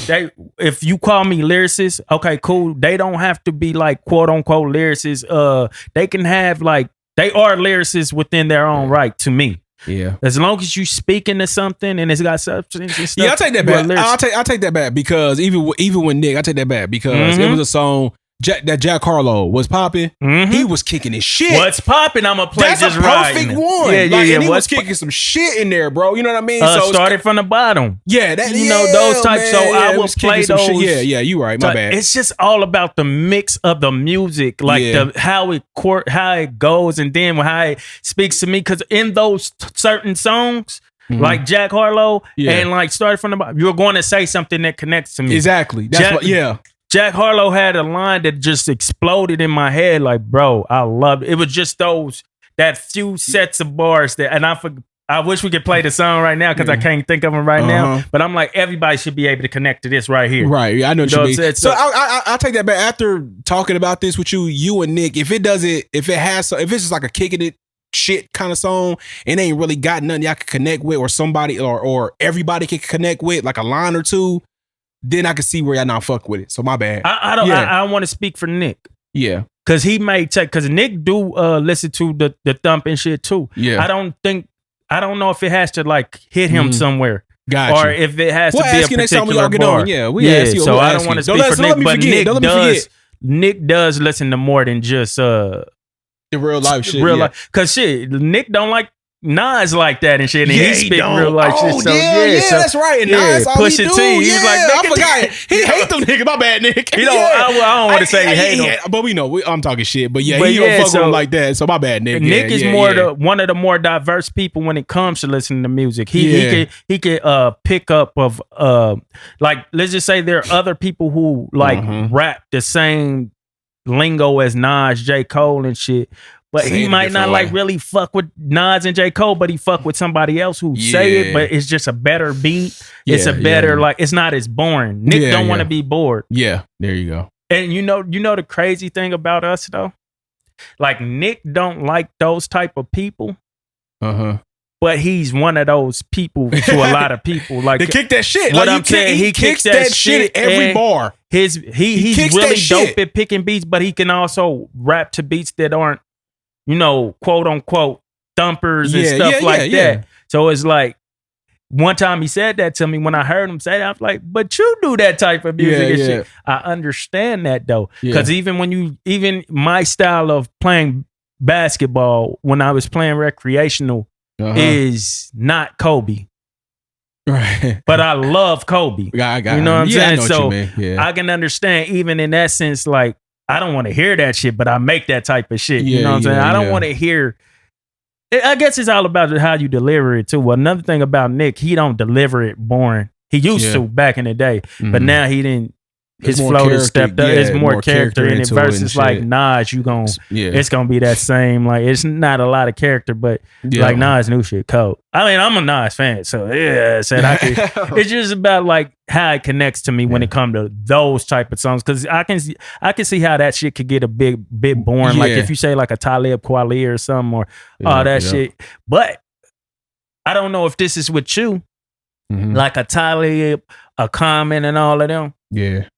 if you call me lyricist, okay, cool. They don't have to be like quote unquote lyricists. They can have like they are lyricists within their own right to me. Yeah. As long as you speaking to something and it's got substance and stuff. Yeah, I'll take that back. I'll take that back because even with Nick, I take that back because it was a song that Jack Harlow was popping. He was kicking his shit. What's popping? I'm gonna play That's just a perfect one. Yeah. And he was kicking some shit in there, bro. You know what I mean? So started from the bottom. Yeah, those types. Man, so I will play those. Shit. Yeah, you right. My bad. It's just all about the mix of the music, like how it goes, and then how it speaks to me. Because in those certain songs. Like Jack Harlow and like started from the bottom, you're going to say something that connects to me. Exactly. That's Jack Harlow had a line that just exploded in my head. Like, bro, I love it. It was just that few sets of bars that, and I wish we could play the song right now because I can't think of them right now. But I'm like, everybody should be able to connect to this right here. Right. Yeah, I know what you mean. So I'll take that back. After talking about this with you and Nick, if it's just like a kicking it shit kind of song and ain't really got nothing y'all can connect with or somebody or everybody can connect with, like a line or two, then I can see where y'all not fuck with it. So my bad. I don't want to speak for Nick. Yeah. Cause he may take, cause Nick do listen to the thumping shit too. Yeah. I don't know if it has to like hit him somewhere. Gotcha. Or if it has to be a particular get bar. on. Yeah, ask you. So I don't want to speak for Nick, but Nick does listen to more than just the real life shit. Life. Cause shit, Nick don't like Nas like that and shit, and he spit real life shit. So so, that's right. And Nas, all Pusha he do, T, he's like, I forgot. He hate them niggas. My bad, Nick. I don't want to say he hate them, but we know I'm talking shit. But he don't fuck with them like that. So my bad, Nick. Nick is one of the more diverse people when it comes to listening to music. He could pick up of like, let's just say there are other people who like rap the same lingo as Nas, J. Cole and shit. But he might not like really fuck with Nas and J. Cole, but he fuck with somebody else who say it, but it's just a better beat. It's a better, like, it's not as boring. Nick don't want to be bored. Yeah, there you go. And you know the crazy thing about us though? Like Nick don't like those type of people. But he's one of those people to a lot of people. Like they kick that shit. What I'm saying, he kicks that shit at every bar. He's really dope at picking beats, but he can also rap to beats that aren't, quote unquote thumpers and stuff like that. So it's like, one time he said that to me when I heard him say that, I was like, but you do that type of music and shit. I understand that though. Because even my style of playing basketball when I was playing recreational is not Kobe. Right. But I love Kobe. I got you know what I'm saying? So I can understand even in that sense, like, I don't want to hear that shit, but I make that type of shit. You know what I'm saying? I don't want to hear. I guess it's all about how you deliver it too. Another thing about Nick, he don't deliver it boring. He used to back in the day, but now he didn't. His flow has stepped up. It's more character in it versus like Nas. It's gonna be that same. Like it's not a lot of character, but like Nas new shit cold. I mean, I'm a Nas fan, so it's just about like how it connects to me when it comes to those type of songs. Because I can see how that shit could get a bit boring. Like if you say like a Talib Kweli or something or all that shit. But I don't know if this is with you, like a Talib, a Common, and all of them. Yeah.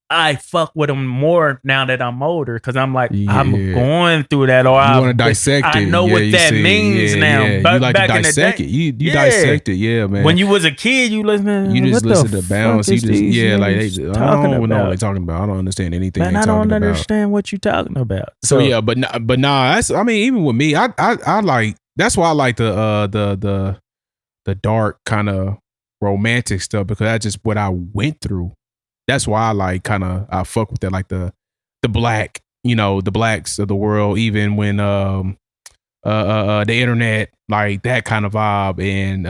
I fuck with them more now that I'm older because I'm like, I'm going through that. Or I want to dissect it. I know what that means now. Yeah. You like back to dissect it. You dissect it, man. When you was a kid, you listen. You just listen to Bounce. You just like I don't know what they're talking about. I don't understand anything. Man, I don't understand what you're talking about. So but nah. That's, I mean, even with me, I like. That's why I like the dark kind of romantic stuff because that's just what I went through. That's why I like I fuck with that, like the black, the blacks of the world, even when the internet, like that kind of vibe, and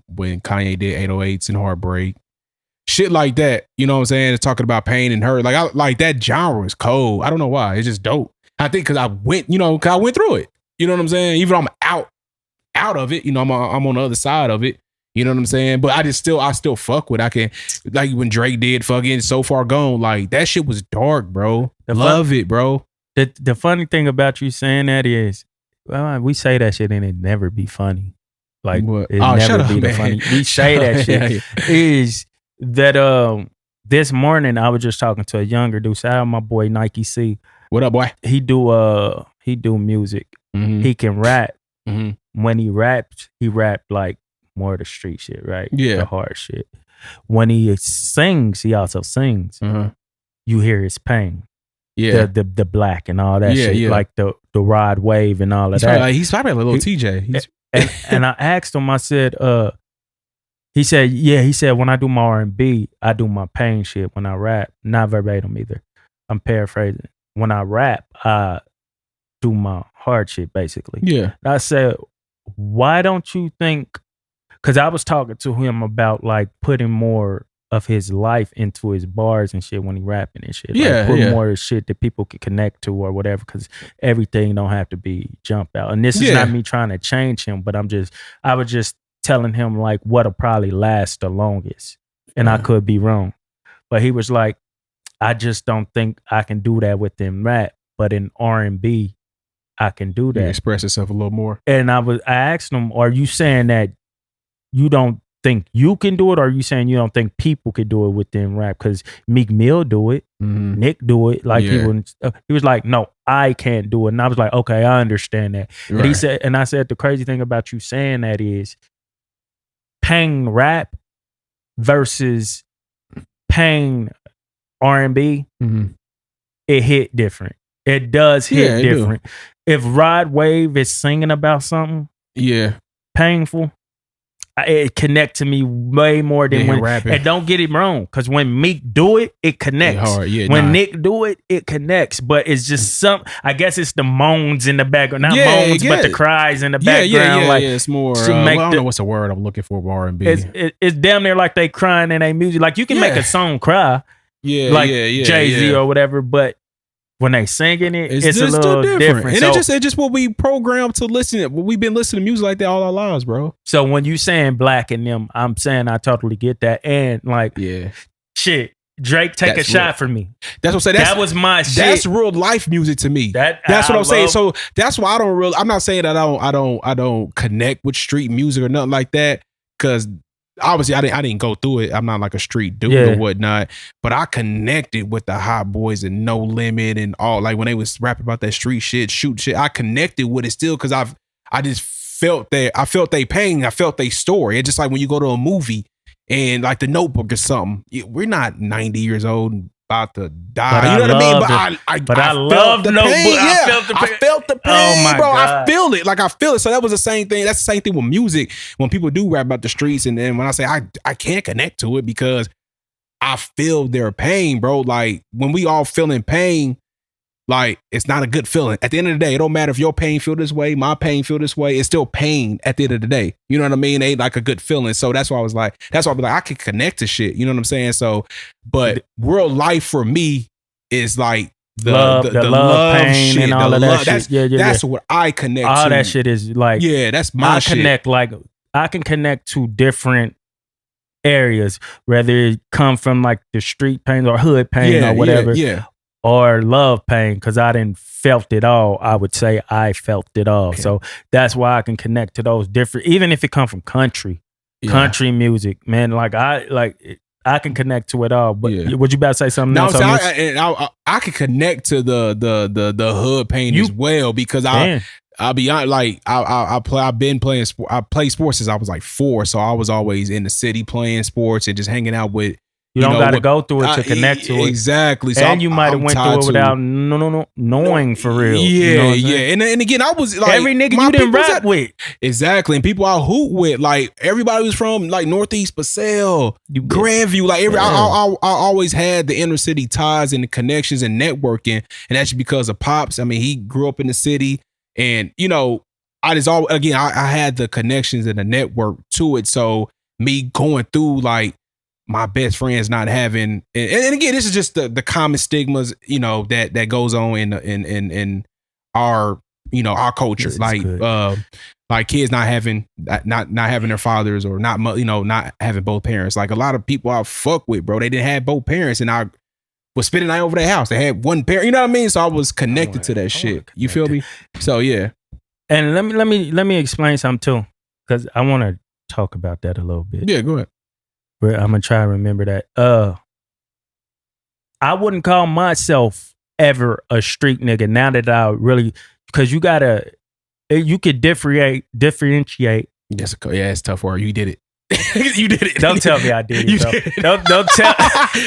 when Kanye did 808s and Heartbreak, shit like that. You know what I'm saying? It's talking about pain and hurt. Like I like that genre is cold. I don't know why. It's just dope. I think because I went through it. You know what I'm saying? Even though I'm out of it, I'm on the other side of it. You know what I'm saying? But I still fuck with. I can, like when Drake did fucking So Far Gone, like that shit was dark, bro. Love it, bro. The funny thing about you saying that is, well, we say that shit and it never be funny. Like it never be the funny. We say that shit is that this morning I was just talking to a younger dude. Shout out my boy Nike C. What up, boy? He do music. He can rap. When he raps, he rap like more of the street shit, right? Yeah. The hard shit. When he sings, he also sings. You hear his pain. Yeah. The black and all that shit. Yeah. Like the rod wave and all of that. He's probably a little TJ. And I asked him, I said, he said, when I do my R&B, I do my pain shit. When I rap, not verbatim either. I'm paraphrasing. When I rap, I do my hard shit, basically. Yeah. And I said, why don't you think, because I was talking to him about like putting more of his life into his bars and shit when he rapping and shit. Yeah, put yeah. more shit that people can connect to or whatever, because everything don't have to be jump out. And this is not me trying to change him, but I was just telling him like what'll probably last the longest. And I could be wrong. But he was like, I just don't think I can do that within rap, but in R&B, I can do that. Express yourself a little more. And I asked him, are you saying that you don't think you can do it, or are you saying you don't think people could do it within rap? Because Meek Mill do it, Nick do it. Like he was like, no, I can't do it. And I was like, okay, I understand that. Right. And he said, and I said, the crazy thing about you saying that is Kayne rap versus Kayne R&B, it hit different. It does hit different. If Rod Wave is singing about something, painful, it connect to me way more than when rapping. And don't get it wrong, because when Meek do it, it connects. When Nick do it, it connects. But it's just I guess it's the moans in the background, not moans, but the cries in the background. Like it's more. I don't know what's the word I'm looking for. R&B. It's damn near like they crying in their music. Like you can make a song cry, Jay-Z or whatever, but when they singing it, it's a little different. And it's just what we programmed to listen. We've been listening to music like that all our lives, bro. So when you saying Black and them, I'm saying I totally get that. And like, shit, Drake take a shot for me. That's what I'm saying. That was my shit. That's real life music to me. That's what I'm saying. So that's why I'm not saying that I don't connect with street music or nothing like that, because obviously I didn't go through it. I'm not like a street dude or whatnot, but I connected with the Hot Boys and No Limit and all, like when they was rapping about that street shit, shoot shit. I connected with it still, because I just felt that. I felt they pain. I felt they story. It's just like when you go to a movie and like The Notebook or something. We're not 90 years old and about to die. You know what I mean? But I love the Notebook. I felt the pain, oh my bro. God. I feel it. Like I feel it. So that was the same thing. That's the same thing with music. When people do rap about the streets, and then when I say I can't connect to it because I feel their pain, bro. Like when we all feeling pain, like it's not a good feeling. At the end of the day, it don't matter if your pain feel this way, my pain feel this way. It's still pain at the end of the day. You know what I mean? It ain't like a good feeling. So that's why I was like, I can connect to shit. You know what I'm saying? So, but real life for me is like the love pain shit, and all of that shit. That's what I connect to. All that shit is like, that's my shit. I can connect to different areas, whether it come from like the street pain or hood pain or whatever. Or love pain, because I didn't felt it all. I would say I felt it all. Okay. So that's why I can connect to those different, even if it come from country music, man. Like I can connect to it all. But would you about to say something else? I can connect to the hood pain as well, because I'll be honest, like I've been playing sport. I played sports since I was like 4, so I was always in the city playing sports and just hanging out with. You don't got to go through it to connect to it. Exactly. So and you might have went through it without knowing for real. Yeah, you know And again, I was like, every nigga you didn't rap with. Exactly. And people I hoot with, like everybody was from like Northeast Purcell, Grandview. Like I always had the inner city ties and the connections and networking. And that's because of Pops. I mean, he grew up in the city, and I had the connections and the network to it. So me going through like my best friends not having, and again, this is just the common stigmas, that goes on in our, our culture, like kids not having their fathers, or not having both parents. Like a lot of people I fuck with, bro, they didn't have both parents, and I was spending the night over their house. They had one parent, you know what I mean? So I was connected to that shit. You feel me? So yeah. And let me explain something too, because I want to talk about that a little bit. Yeah, go ahead. But I'm gonna try to remember that. I wouldn't call myself ever a street nigga. Now that I really, because you could differentiate. Yes, it's tough word. You did it. You did it. Don't tell me I did it. Don't tell.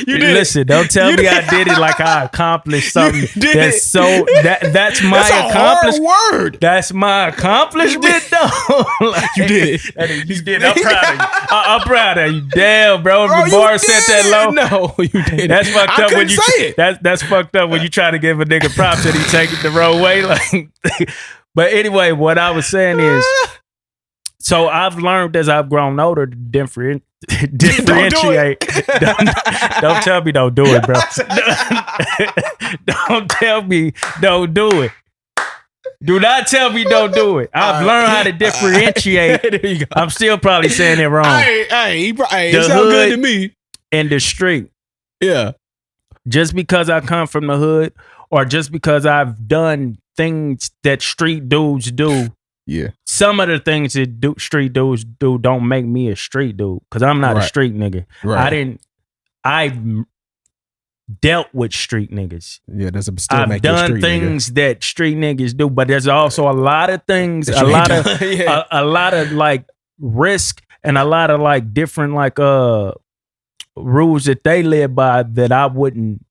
You did. Listen, don't tell me I did it like I accomplished something. That's my accomplishment. Hard word. That's my accomplishment, though. Like, you did it. You did. I'm proud of you. I'm proud of you. Damn, bro. The bar set that low. No, you did. That's fucked up when you say it. That's fucked up when you try to give a nigga props and he take it the wrong way. Like, but anyway, what I was saying is, So I've learned as I've grown older to differentiate. Don't tell me don't do it, bro. Don't tell me don't do it. Do not tell me don't do it. I've learned how to differentiate. There you go. I'm still probably saying it wrong. Hey, it sounds good to me. In the street. Yeah. Just because I come from the hood or just because I've done things that street dudes do. Yeah. Some of the things that street dudes do don't make me a street dude because I'm not a street nigga. Right. I dealt with street niggas. Yeah, that's still I've make you a done street things nigga. that street niggas do, but there's also a lot of things, a lot of like risk and a lot of like different like rules that they live by that I wouldn't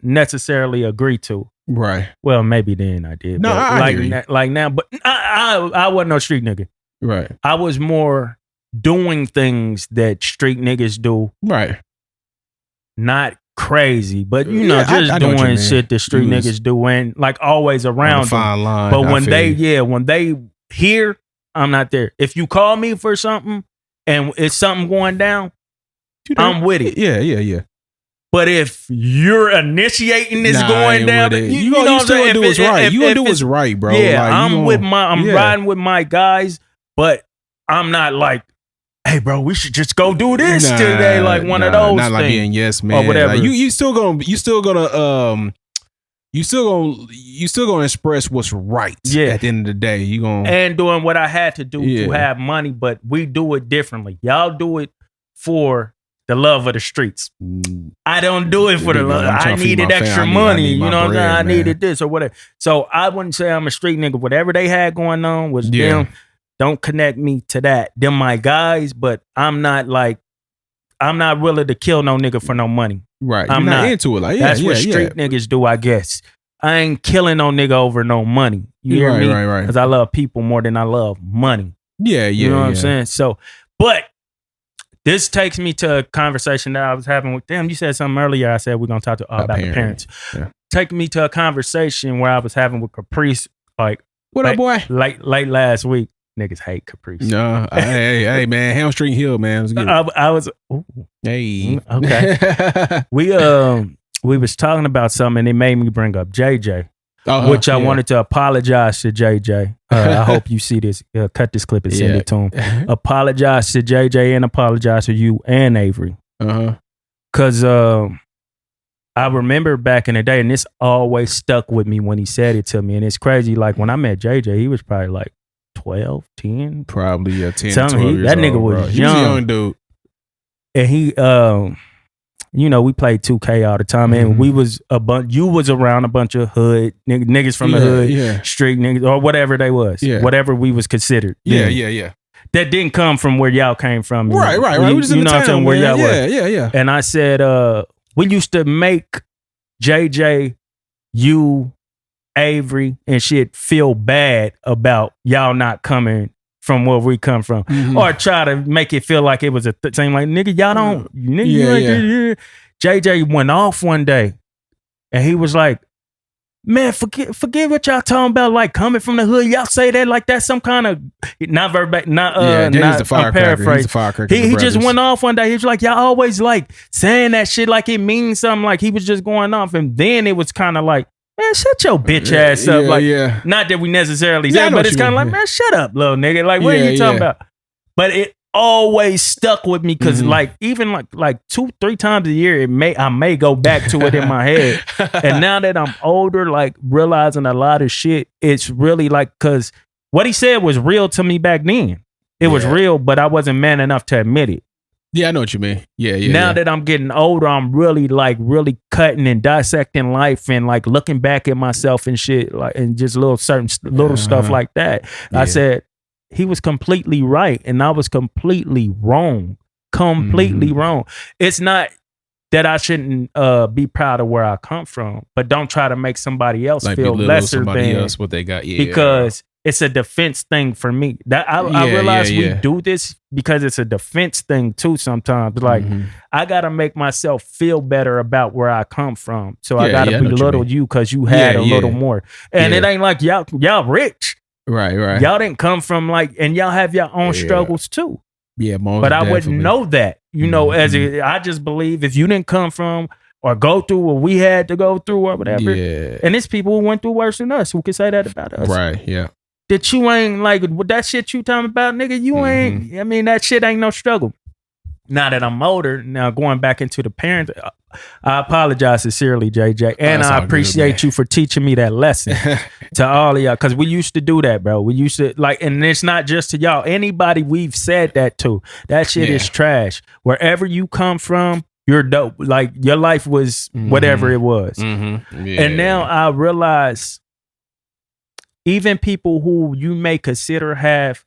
necessarily agree to. Right. Well, maybe then I did. No, but I hear you. like now, but I wasn't no street nigga. Right. I was more doing things that street niggas do. Right. Not crazy, but you know, just I know doing what shit that street niggas do and like always around them. Fine line. But when they here, I'm not there. If you call me for something and it's something going down, I'm with it. Yeah. But if you're initiating this going down, you know what I'm saying? Do what's right. You gonna do what's right, bro. Yeah, like, I'm riding with my guys, but I'm not like, hey, bro, we should just go do this today, like one of those. Not like things. being yes man or whatever. Like, you still gonna express what's right. Yeah. At the end of the day, you gonna and doing what I had to do to have money, but we do it differently. Y'all do it for the love of the streets. I don't do it for the love. I needed extra money. You know what I'm saying? I needed this or whatever. So I wouldn't say I'm a street nigga. Whatever they had going on was them. Don't connect me to that. Them my guys, but I'm not willing to kill no nigga for no money. Right. I'm not into it. Like that's what street niggas do, I guess. I ain't killing no nigga over no money. You hear me? Right. Because I love people more than I love money. Yeah. You know what I'm saying? So, but this takes me to a conversation that I was having with them. You said something earlier. I said we're gonna talk about the parents. Yeah. Take me to a conversation where I was having with Caprice, like what up, boy? Late late last week. Niggas hate Caprice. No, hey, man, Hamstring Hill, man. It was good. I was. Ooh. Hey, okay. We was talking about something, and it made me bring up JJ. Which I wanted to apologize to JJ. I hope you see this. Cut this clip and send it to him. Apologize to JJ and apologize to you and Avery. Because I remember back in the day, and this always stuck with me when he said it to me. And it's crazy. Like when I met JJ, he was probably like 12, 10. Probably 10, 12 years that nigga old, was bro. young. He was a young dude. And he, you know, we played 2K all the time, and we was you was around a bunch of hood niggas from the hood, street niggas, or whatever they was, whatever we was considered. Yeah. That didn't come from where y'all came from. Right. You, We was in you the know what I'm town, saying? Where y'all were. Yeah. And I said, we used to make JJ, you, Avery, and shit feel bad about y'all not coming from where we come from, or try to make it feel like it was a thing. Like nigga, y'all don't. Nigga, JJ went off one day, and he was like, "Man, forget what y'all talking about. Like coming from the hood, y'all say that like that's some kind of not verbatim, not the paraphrase. He just went off one day. He was like, y'all always like saying that shit like it means something. Like he was just going off, and then it was kind of like, man, shut your bitch ass up. Not that we necessarily say, but it's kind of like, man, shut up, little nigga. Like, what are you talking about? But it always stuck with me because, like, even like 2-3 times a year, I may go back to it in my head. And now that I'm older, like realizing a lot of shit, it's really like because what he said was real to me back then. It was real, but I wasn't man enough to admit it. Yeah, I know what you mean. Yeah. Now that I'm getting older, I'm really cutting and dissecting life and like looking back at myself and shit, like and just little stuff like that. I said he was completely right and I was completely wrong. Wrong. It's not that I shouldn't be proud of where I come from, but don't try to make somebody else like feel lesser than else what they got. Yeah, because it's a defense thing for me. That I realize we do this because it's a defense thing too sometimes. Like I gotta make myself feel better about where I come from. So I gotta belittle you because you had a little more. And it ain't like y'all rich. Right. Y'all didn't come from like, and y'all have your own struggles too. Yeah, most but I wouldn't definitely. know that. You know, I just believe if you didn't come from or go through what we had to go through or whatever, and it's people who went through worse than us who can say that about us. Right, yeah. That you ain't like, with that shit you talking about, nigga, you ain't, I mean, that shit ain't no struggle. Now that I'm older, now going back into the parents, I apologize sincerely, JJ. And I appreciate you for teaching me that lesson to all of y'all. Because we used to do that, bro. We used to, like, and it's not just to y'all. Anybody we've said that to, that shit is trash. Wherever you come from, you're dope. Like, your life was whatever it was. And now I realize even people who you may consider have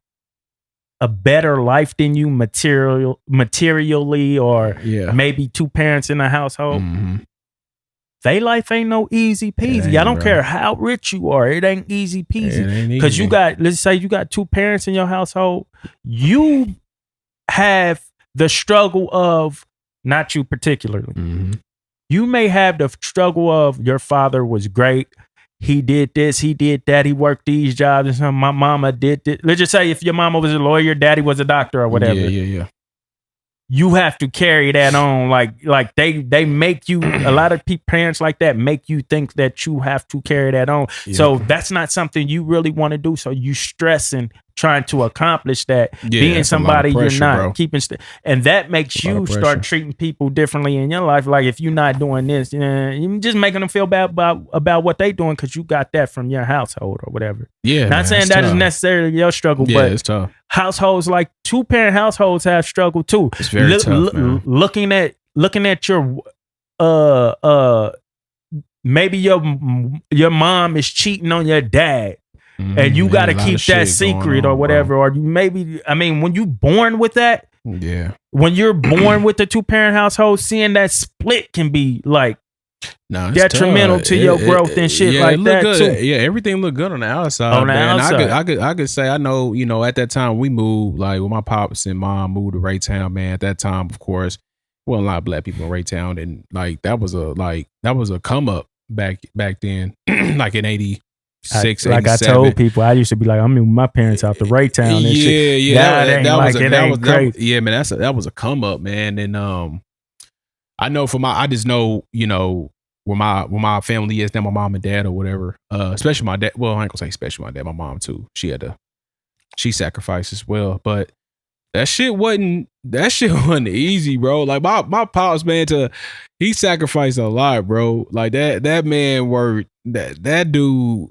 a better life than you materially or maybe two parents in a household, they life ain't no easy peasy. I don't care how rich you are. It ain't easy peasy. Because you got, let's say you got two parents in your household. You have the struggle of, not you particularly. You may have the struggle of your father was great. He did this, he did that, he worked these jobs and something. My mama did this. Let's just say if your mama was a lawyer, daddy was a doctor or whatever. Yeah. You have to carry that on. Like they make you, a lot of parents like that make you think that you have to carry that on. So that's not something you really want to do. So you stressing trying to accomplish that, being somebody pressure, you're not, bro. Keeping and that makes you start treating people differently in your life. Like if you're not doing this, you're just making them feel bad about what they doing because you got that from your household or whatever. Yeah, not saying that is necessarily your struggle, but it's tough. Households like two parent households have struggle too. It's very tough, man. Looking at your maybe your mom is cheating on your dad. And you got to keep that secret or whatever. Or you maybe, I mean, when you born with that, when you're born with the two parent household, seeing that split can be like detrimental to your growth and shit like that good. too. Yeah, everything looked good on the outside. On the outside. I could say I know, at that time we moved, like when my pops and mom moved to Raytown, man. At that time, of course, wasn't a lot of black people in Raytown, and like that was a come up back then, like in 86, like 87. I told people, I used to be like, I'm moving my parents out to Raytown and shit. Yeah, that was a come up, man. And I know I just know, where my family is now, my mom and dad or whatever. Especially my dad. Well, I ain't gonna say especially my dad, my mom too. She sacrificed as well. But that shit wasn't easy, bro. Like my pops, man, he sacrificed a lot, bro. Like that man worked, that dude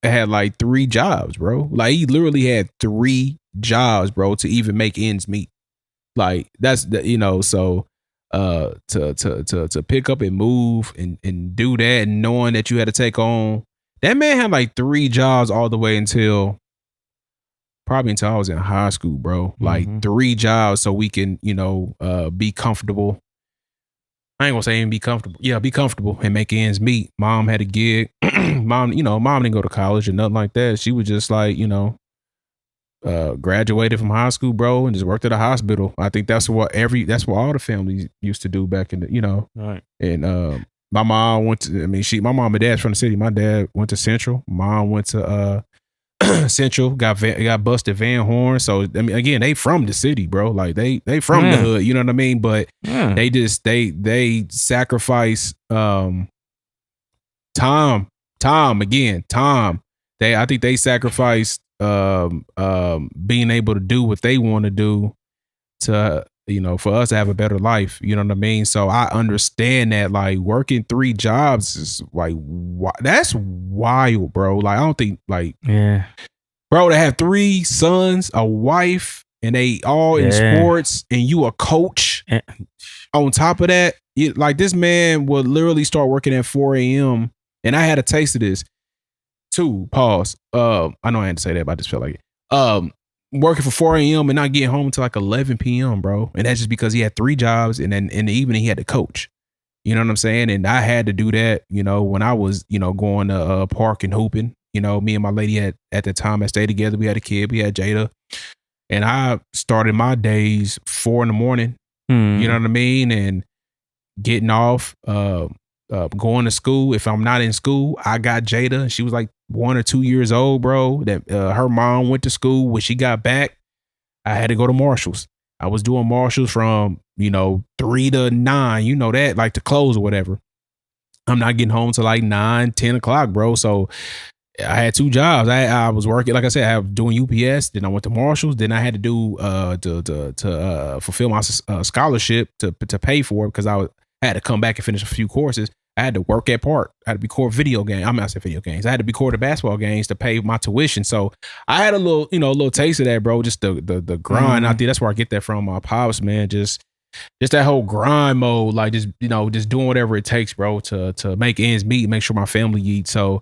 had like 3 jobs, bro. Like he literally had 3 jobs, bro, to even make ends meet. Like that's so to pick up and move and do that, and knowing that you had to take on, that man had like 3 jobs all the way until I was in high school, bro. Like 3 jobs so we can, be comfortable. I ain't gonna say even be comfortable. Yeah, be comfortable and make ends meet. Mom had a gig. Mom didn't go to college or nothing like that. She was just like, graduated from high school, bro, and just worked at a hospital. I think that's what all the families used to do back in the, Right. And my mom went to, my mom and dad's from the city. My dad went to Central. Mom went to Central, got busted Van Horn. So again, they from the city, bro. Like they from the hood, you know what I mean? But they just they sacrifice time. I think they sacrificed being able to do what they want to do to, for us to have a better life, you know what I mean? So I understand that, like, working 3 jobs is like, that's wild, bro. Like, I don't think, like, bro, to have 3 sons, a wife, and they all in sports, and you a coach on top of that, like, this man would literally start working at 4 a.m. And I had a taste of this too. Pause. I know I had to say that, but I just felt like it. Working for 4 a.m. and not getting home until like 11 p.m., bro. And that's just because he had 3 jobs, and then in the evening he had to coach. You know what I'm saying? And I had to do that, when I was, going to park and hooping. Me and my lady at the time I stayed together. We had a kid. We had Jada. And I started my days 4 a.m. You know what I mean? And getting off, going to school. If I'm not in school, I got Jada. She was like 1 or 2 years old, bro, that her mom went to school. When she got back, I had to go to Marshalls. I was doing Marshalls from, 3 to 9, that, like to close or whatever. I'm not getting home till like 9, 10 o'clock, bro. So I had 2 jobs. I was working, like I said, I was doing UPS. Then I went to Marshalls. Then I had to do to fulfill my scholarship to pay for it because I had to come back and finish a few courses. I had to work at Park. I had to record video games. I said video games. I had to record the basketball games to pay my tuition. So I had a little taste of that, bro. Just the grind out there. That's where I get that from. My pops, man. Just that whole grind mode, like just doing whatever it takes, bro, to make ends meet, make sure my family eats. So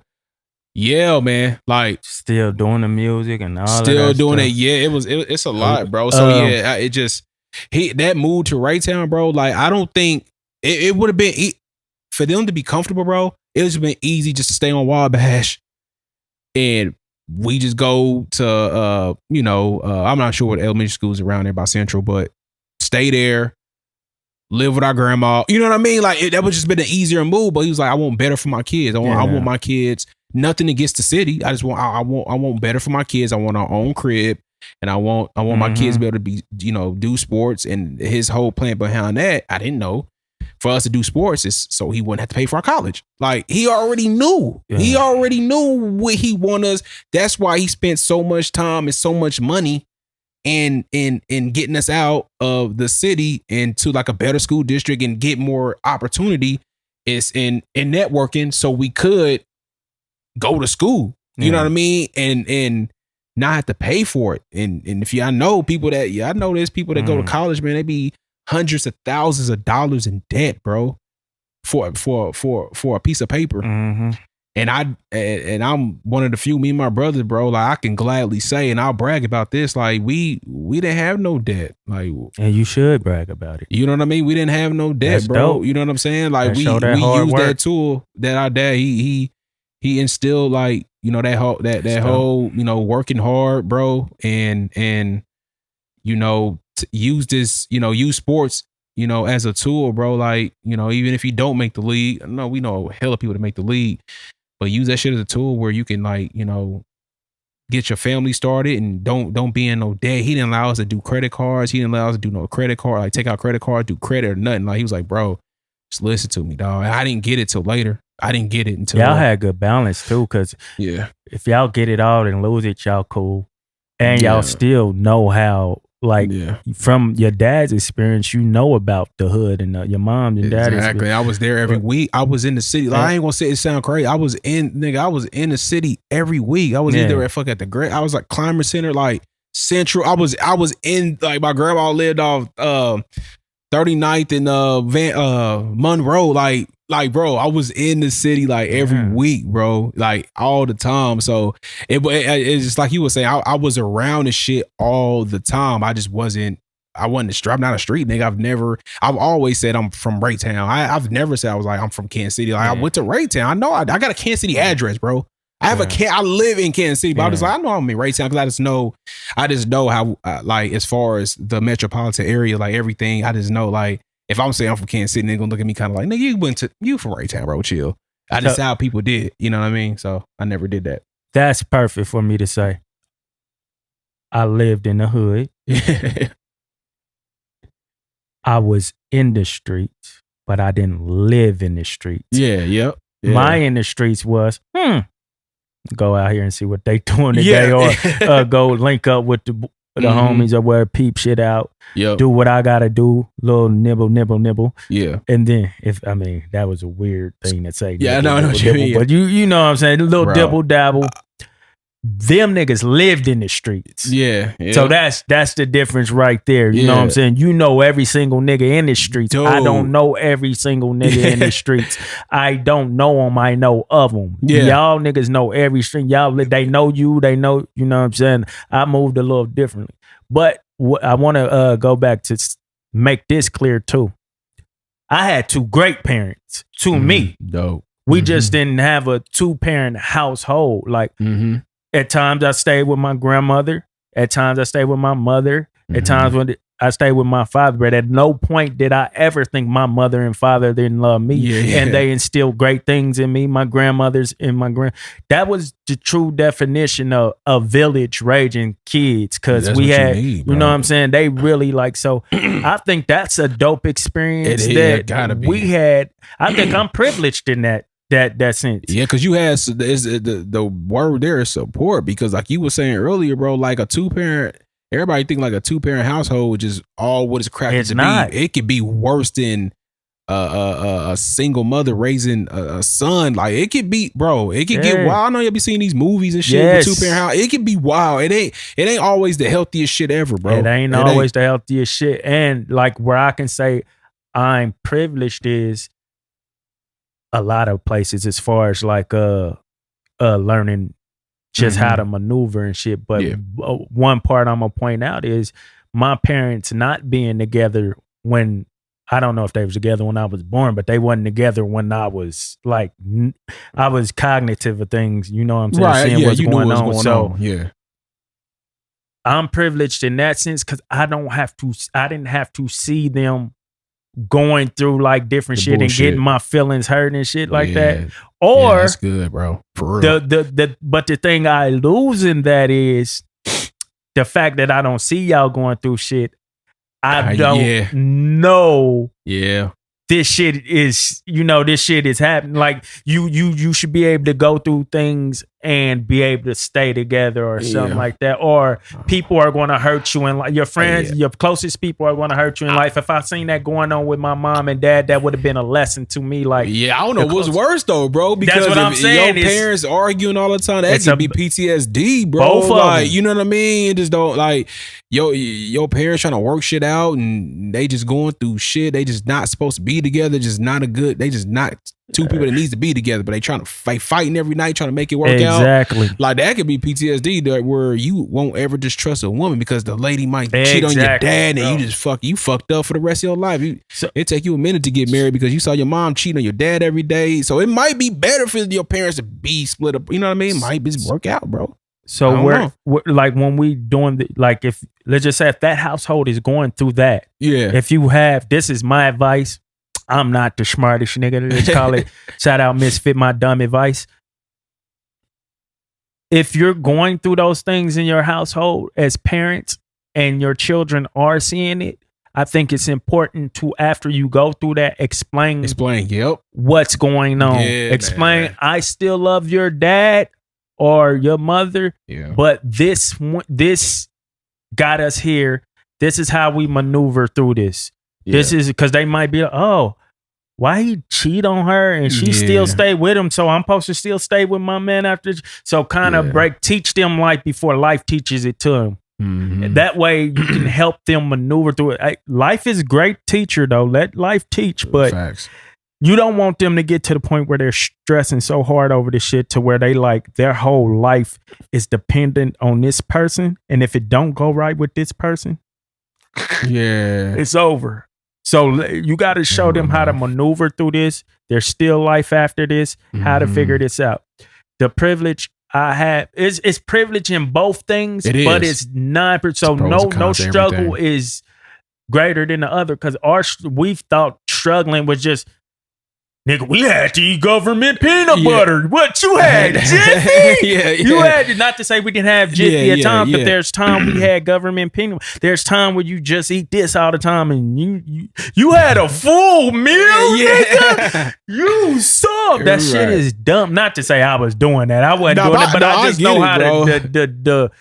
yeah, man, like still doing the music and all still that doing stuff. it. Yeah, it's a lot, bro. So yeah, it just that move to Raytown, bro. Like I don't think it would have been for them to be comfortable, bro. It would have been easy just to stay on Wabash, and we just go to I'm not sure what elementary schools around there by Central, but stay there. Live with our grandma. You know what I mean? Like that would just been an easier move. But he was like, I want better for my kids. I want my kids. Nothing against the city. I just want I want better for my kids. I want our own crib, and I want my kids to be able to be do sports. And his whole plan behind that, I didn't know, for us to do sports is so he wouldn't have to pay for our college. Like he already knew. Yeah. He already knew what he wanted us. That's why he spent so much time and so much money in getting us out of the city into like a better school district and get more opportunity is in networking so we could go to school. You know what I mean? And not have to pay for it. And if y'all know people that I know there's people that go to college, man, they be hundreds of thousands of dollars in debt, bro, for a piece of paper. And I'm one of the few, me and my brothers, bro, like I can gladly say, and I'll brag about this, like we didn't have no debt. Like, and you should brag about it. You know what I mean? We didn't have no debt. That's bro. Dope. You know what I'm saying? Like we used that tool that our dad he instilled, like, that whole, working hard, bro, and use this, use sports, as a tool, bro. Like, even if you don't make the league, no, we know hell of people that make the league. But use that shit as a tool where you can, like, get your family started and don't be in no debt. He didn't allow us to do credit cards. He didn't allow us to do no credit card, like take out credit cards, do credit or nothing. Like he was like, bro, just listen to me, dog. I didn't get it till later. I didn't get it until y'all had good balance too, because if y'all get it all and lose it, y'all cool, and y'all still know how. Like from your dad's experience, about the hood and your mom and dad. Exactly. I was there every week. I was in the city. Like, I ain't gonna say it sound crazy. I was in the city every week. I was either at the great. I was like Climber Center, like Central. I was in, like, my grandma lived off 39th and Monroe. Like, bro, I was in the city like every week, bro, like all the time. So it's just like you were saying, I was around the shit all the time. I just wasn't. I'm not a street nigga. I've always said I'm from Raytown. I've never said I'm from Kansas City. Like I went to Raytown. I know I got a Kansas City address, bro. I live in Kansas City, but I'm just like, I know I'm in Raytown because I just know how, like, as far as the metropolitan area, like everything, I just know, like, if I'm saying I'm from Kansas City, they're gonna look at me kind of like, nigga, you from Raytown, bro, chill. I just how people did, you know what I mean? So I never did that. That's perfect for me to say. I lived in the hood. I was in the streets, but I didn't live in the streets. Yeah. My in the streets was, go out here and see what they doing today, or go link up with the homies or where peep shit out. Do what I gotta do, little nibble. Yeah. And then that was a weird thing to say. Yeah, nibble, I know what you mean. But you know what I'm saying? A little dibble dabble. Them niggas lived in the streets. Yeah. So that's the difference right there. You know what I'm saying? You know every single nigga in the streets. Dude. I don't know every single nigga in the streets. I don't know them. I know of them. Yeah. Y'all niggas know every street. They know you. They know, you know what I'm saying? I moved a little differently. But I want to go back to make this clear too. I had 2 great parents to me. Dope. We just didn't have a 2-parent household. Like, at times I stayed with my grandmother. At times I stayed with my mother. At times when I stayed with my father, but at no point did I ever think my mother and father didn't love me. And they instilled great things in me. My grandmothers and that was the true definition of a village raising kids. Cause we had, you know what I'm saying? They really like, so I think that's a dope experience we had. I think I'm privileged in that sense. Yeah, because you had the word there is support, because like you were saying earlier, bro, like a 2-parent, everybody think like a 2-parent household, which is all what it's cracked to be. It could be worse than a single mother raising a son. Like it could be, bro, it could get wild. I know you'll be seeing these movies and shit with 2-parent house. It could be wild. It ain't always the healthiest shit ever, bro. It ain't always the healthiest shit. And like where I can say I'm privileged is a lot of places as far as like learning just how to maneuver and shit. But one part I'm gonna point out is my parents not being together when, I don't know if they was together when I was born, but they wasn't together when I was like, I was cognitive of things, you know what I'm saying? Right, seeing what's going on. So yeah, I'm privileged in that sense because I didn't have to see them going through like different shit and getting my feelings hurt and shit like that. Or that's good, bro. For real. But the thing I lose in that is the fact that I don't see y'all going through shit. I don't know. Yeah. This shit is, this shit is happening. Like you should be able to go through things and be able to stay together or something like that. Or people are going to hurt you, and like your friends, your closest people are going to hurt you in life. If I seen that going on with my mom and dad, that would have been a lesson to me. Like, I don't know what's worse though, bro. Because that's what I'm saying. Your parents arguing all the time, that could be PTSD, bro. Both like, of them. you know what I mean? It just don't like your parents trying to work shit out, and they just going through shit. They just not supposed to be together. Just not they just not two people that needs to be together, but they trying to fighting every night, trying to make it work out. Exactly. Like that could be PTSD, where you won't ever just trust a woman because the lady might cheat on your dad, and you fucked up for the rest of your life. It take you a minute to get married because you saw your mom cheating on your dad every day. So it might be better for your parents to be split up. You know what I mean? It might just work out, bro. So we're like when we doing like if let's just say if that household is going through that, if you have, this is my advice. I'm not the smartest nigga. Let's call it. Shout out Misfit, my dumb advice. If you're going through those things in your household as parents and your children are seeing it, I think it's important to, after you go through that, explain what's going on. Explain, man. I still love your dad or your mother, but this got us here. This is how we maneuver through this. This is because they might be like, oh, why he cheat on her and she still stay with him, so I'm supposed to still stay with my man after. So kind of teach them life before life teaches it to them. And that way you can help them maneuver through it. Life is a great teacher though. Let life teach, but you don't want them to get to the point where they're stressing so hard over this shit to where they like their whole life is dependent on this person, and if it don't go right with this person, it's over. So you got to show them how to maneuver through this. There's still life after this, how to figure this out. The privilege I have is privilege in both things, but it's not. So no struggle is greater than the other, because we've thought struggling was just, nigga, we had to eat government peanut butter. What you had, Jiffy? You had, not to say we didn't have Jiffy at times, but there's time we had government peanut. There's time where you just eat this all the time, and you had a full meal, nigga. You soft. That shit is dumb. Not to say I was doing that. I wasn't doing it, but I just know how the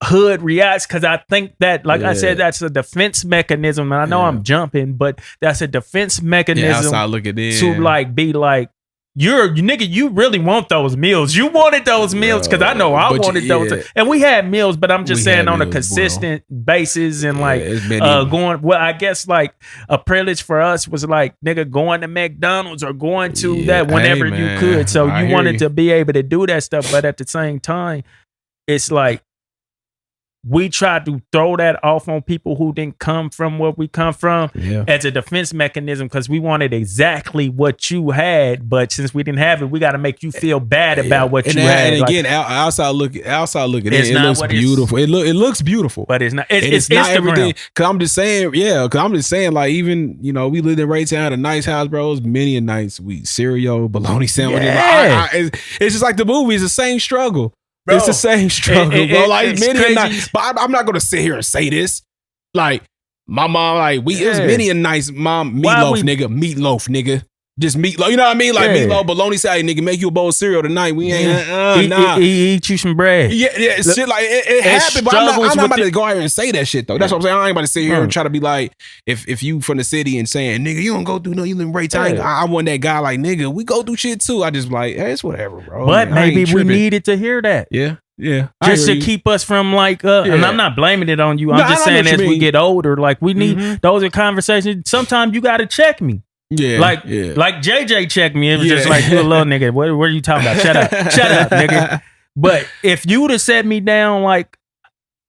hood reacts, because I think that, like I said, that's a defense mechanism. And I know I'm jumping, but that's a defense mechanism to like be like, you really want those meals. You wanted those meals, because I know I wanted those. And we had meals, but I'm just saying on a consistent basis, and like going, well, I guess like a privilege for us was like, nigga, going to McDonald's or going to that whenever you could. So you wanted to be able to do that stuff, but at the same time, it's like, we try to throw that off on people who didn't come from where we come from as a defense mechanism because we wanted exactly what you had, but since we didn't have it, we got to make you feel bad about what you had. And again, outside looking, it looks beautiful. It looks beautiful, but it's not. It's not Instagram. everything. Because I'm just saying, like even we lived in Raytown, had a nice house, bro. It was many a nights we cereal, bologna sandwiches. Yeah. It's just like the movie. It's the same struggle. Bro, it's the same struggle, bro. Like many a night. But I'm not gonna sit here and say this. Like my mom, like it was many a nice mom meatloaf, nigga. Just meatloaf, you know what I mean? Like meatloaf, bologna salad, nigga. Make you a bowl of cereal tonight. We ain't eat you some bread. Yeah, shit like it happened. But I'm not about to go out here and say that shit though. That's what I'm saying. I ain't about to sit here and try to be like, if you from the city and saying, nigga, you don't go through you live in Raytown. I want that guy like, nigga, we go through shit too. I just like, hey, it's whatever, bro. But maybe we needed to hear that. Yeah. Just to keep us from like, and I'm not blaming it on you. I'm just saying as we get older, like we need those are conversations. Sometimes you got to check me. Yeah, like JJ checked me. It was just like, you a little nigga. What are you talking about? Shut up, nigga. But if you would have set me down, like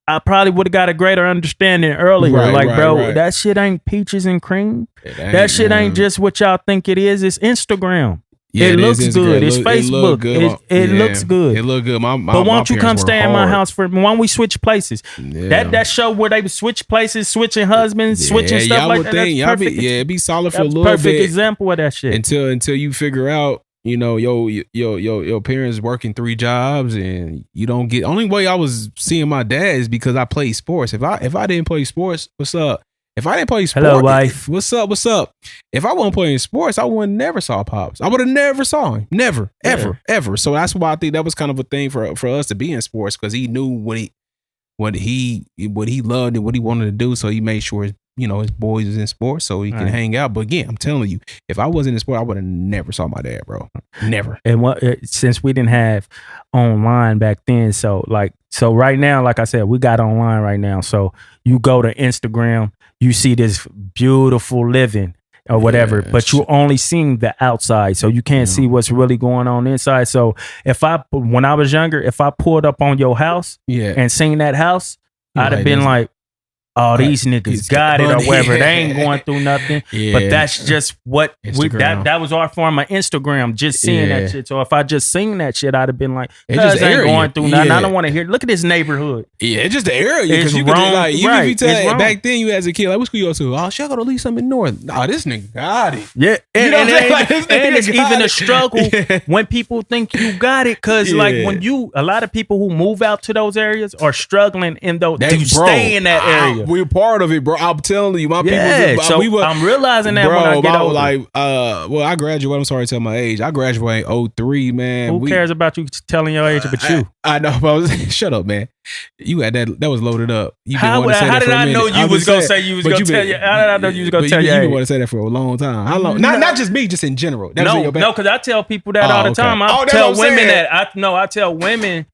I probably would have got a greater understanding earlier. Bro, that shit ain't peaches and cream. That shit ain't just what y'all think it is. It's Instagram. Yeah, it looks good. It's Facebook. It looks good. It look good. But why don't you come stay in my house for? Why don't we switch places? That show where they would switch places, switching husbands, switching stuff like that. That's perfect. It'd be solid for a little bit. Perfect example of that shit. Until you figure out, your parents working 3 jobs and you don't get. Only way I was seeing my dad is because I played sports. If I didn't play sports, what's up? If I didn't play sports, hello, wife. What's up? If I wasn't playing sports, I would never saw Pops. I would have never saw him. Never, ever. So that's why I think that was kind of a thing for us to be in sports because he knew what he loved and what he wanted to do. So he made sure his boys was in sports so he can hang out. But again, I'm telling you, if I wasn't in sport, I would have never saw my dad, bro. Never. And since we didn't have online back then, so right now, like I said, we got online right now. So you go to Instagram. You see this beautiful living or whatever, but you only seeing the outside. So you can't see what's really going on inside. So when I was younger, if I pulled up on your house and seen that house, I'd have been like, oh, these niggas got it or whatever. They ain't going through nothing. But that's just what that was our form of Instagram, just seeing that shit. So if I just seen that shit, I'd have been like, cuz ain't going through nothing. I don't want to hear. Look at this neighborhood. Yeah, it's just the area. Because you wrong, like, even if you tell back then you as a kid, like, what school you go to? Oh, shit, I go to least something North. Nah, this nigga got it. Yeah. And it's even a struggle when people think you got it. Cause like a lot of people who move out to those areas are struggling in those to stay in that area. We're part of it, bro. I'm telling you, my people. So I'm realizing that, bro, when I get older. Like, I graduated. I'm sorry to tell my age. I graduated in 03, man. Who cares about you telling your age but you? I know, but shut up, man. You had that was loaded up. How did I know you was gonna say you was gonna tell you? How did I know you was gonna tell you? You want to say that for a long time. How long? Not just me, just in general. No, because I tell people that all the time. I tell women that. I tell women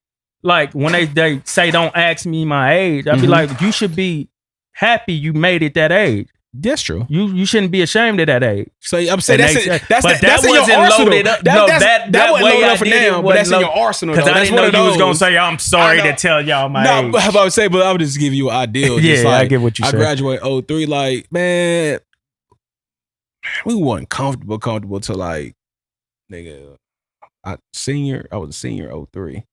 like when they say don't ask me my age. I be like, you should be happy you made it that age. That's true. You shouldn't be ashamed of that age. So I'm saying that's in your arsenal. Loaded up. That wasn't loaded up for now, but that's in your arsenal. Because I didn't know you was gonna say I'm sorry to tell y'all my age. No, I would say, but I would just give you an ideal. I get what you said. I graduated 03. Like, man, we wasn't comfortable till like, nigga, I was a senior 03.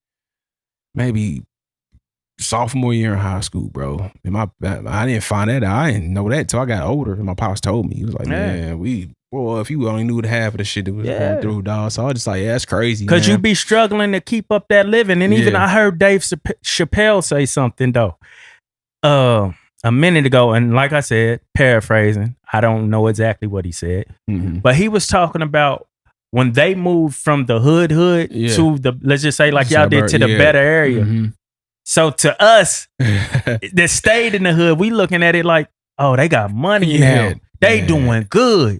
Maybe sophomore year in high school, bro. And I didn't find that out. I didn't know that until I got older. And my pops told me. He was like, man, if you only knew the half of the shit that was going through, dog. So I was just like, that's crazy. Because you be struggling to keep up that living. And even I heard Dave Chappelle say something, though, a minute ago. And like I said, paraphrasing, I don't know exactly what he said. But he was talking about when they moved from the hood to the, let's just say like y'all did, to the better area. So to us that stayed in the hood, we looking at it like, oh, they got money now. They doing good.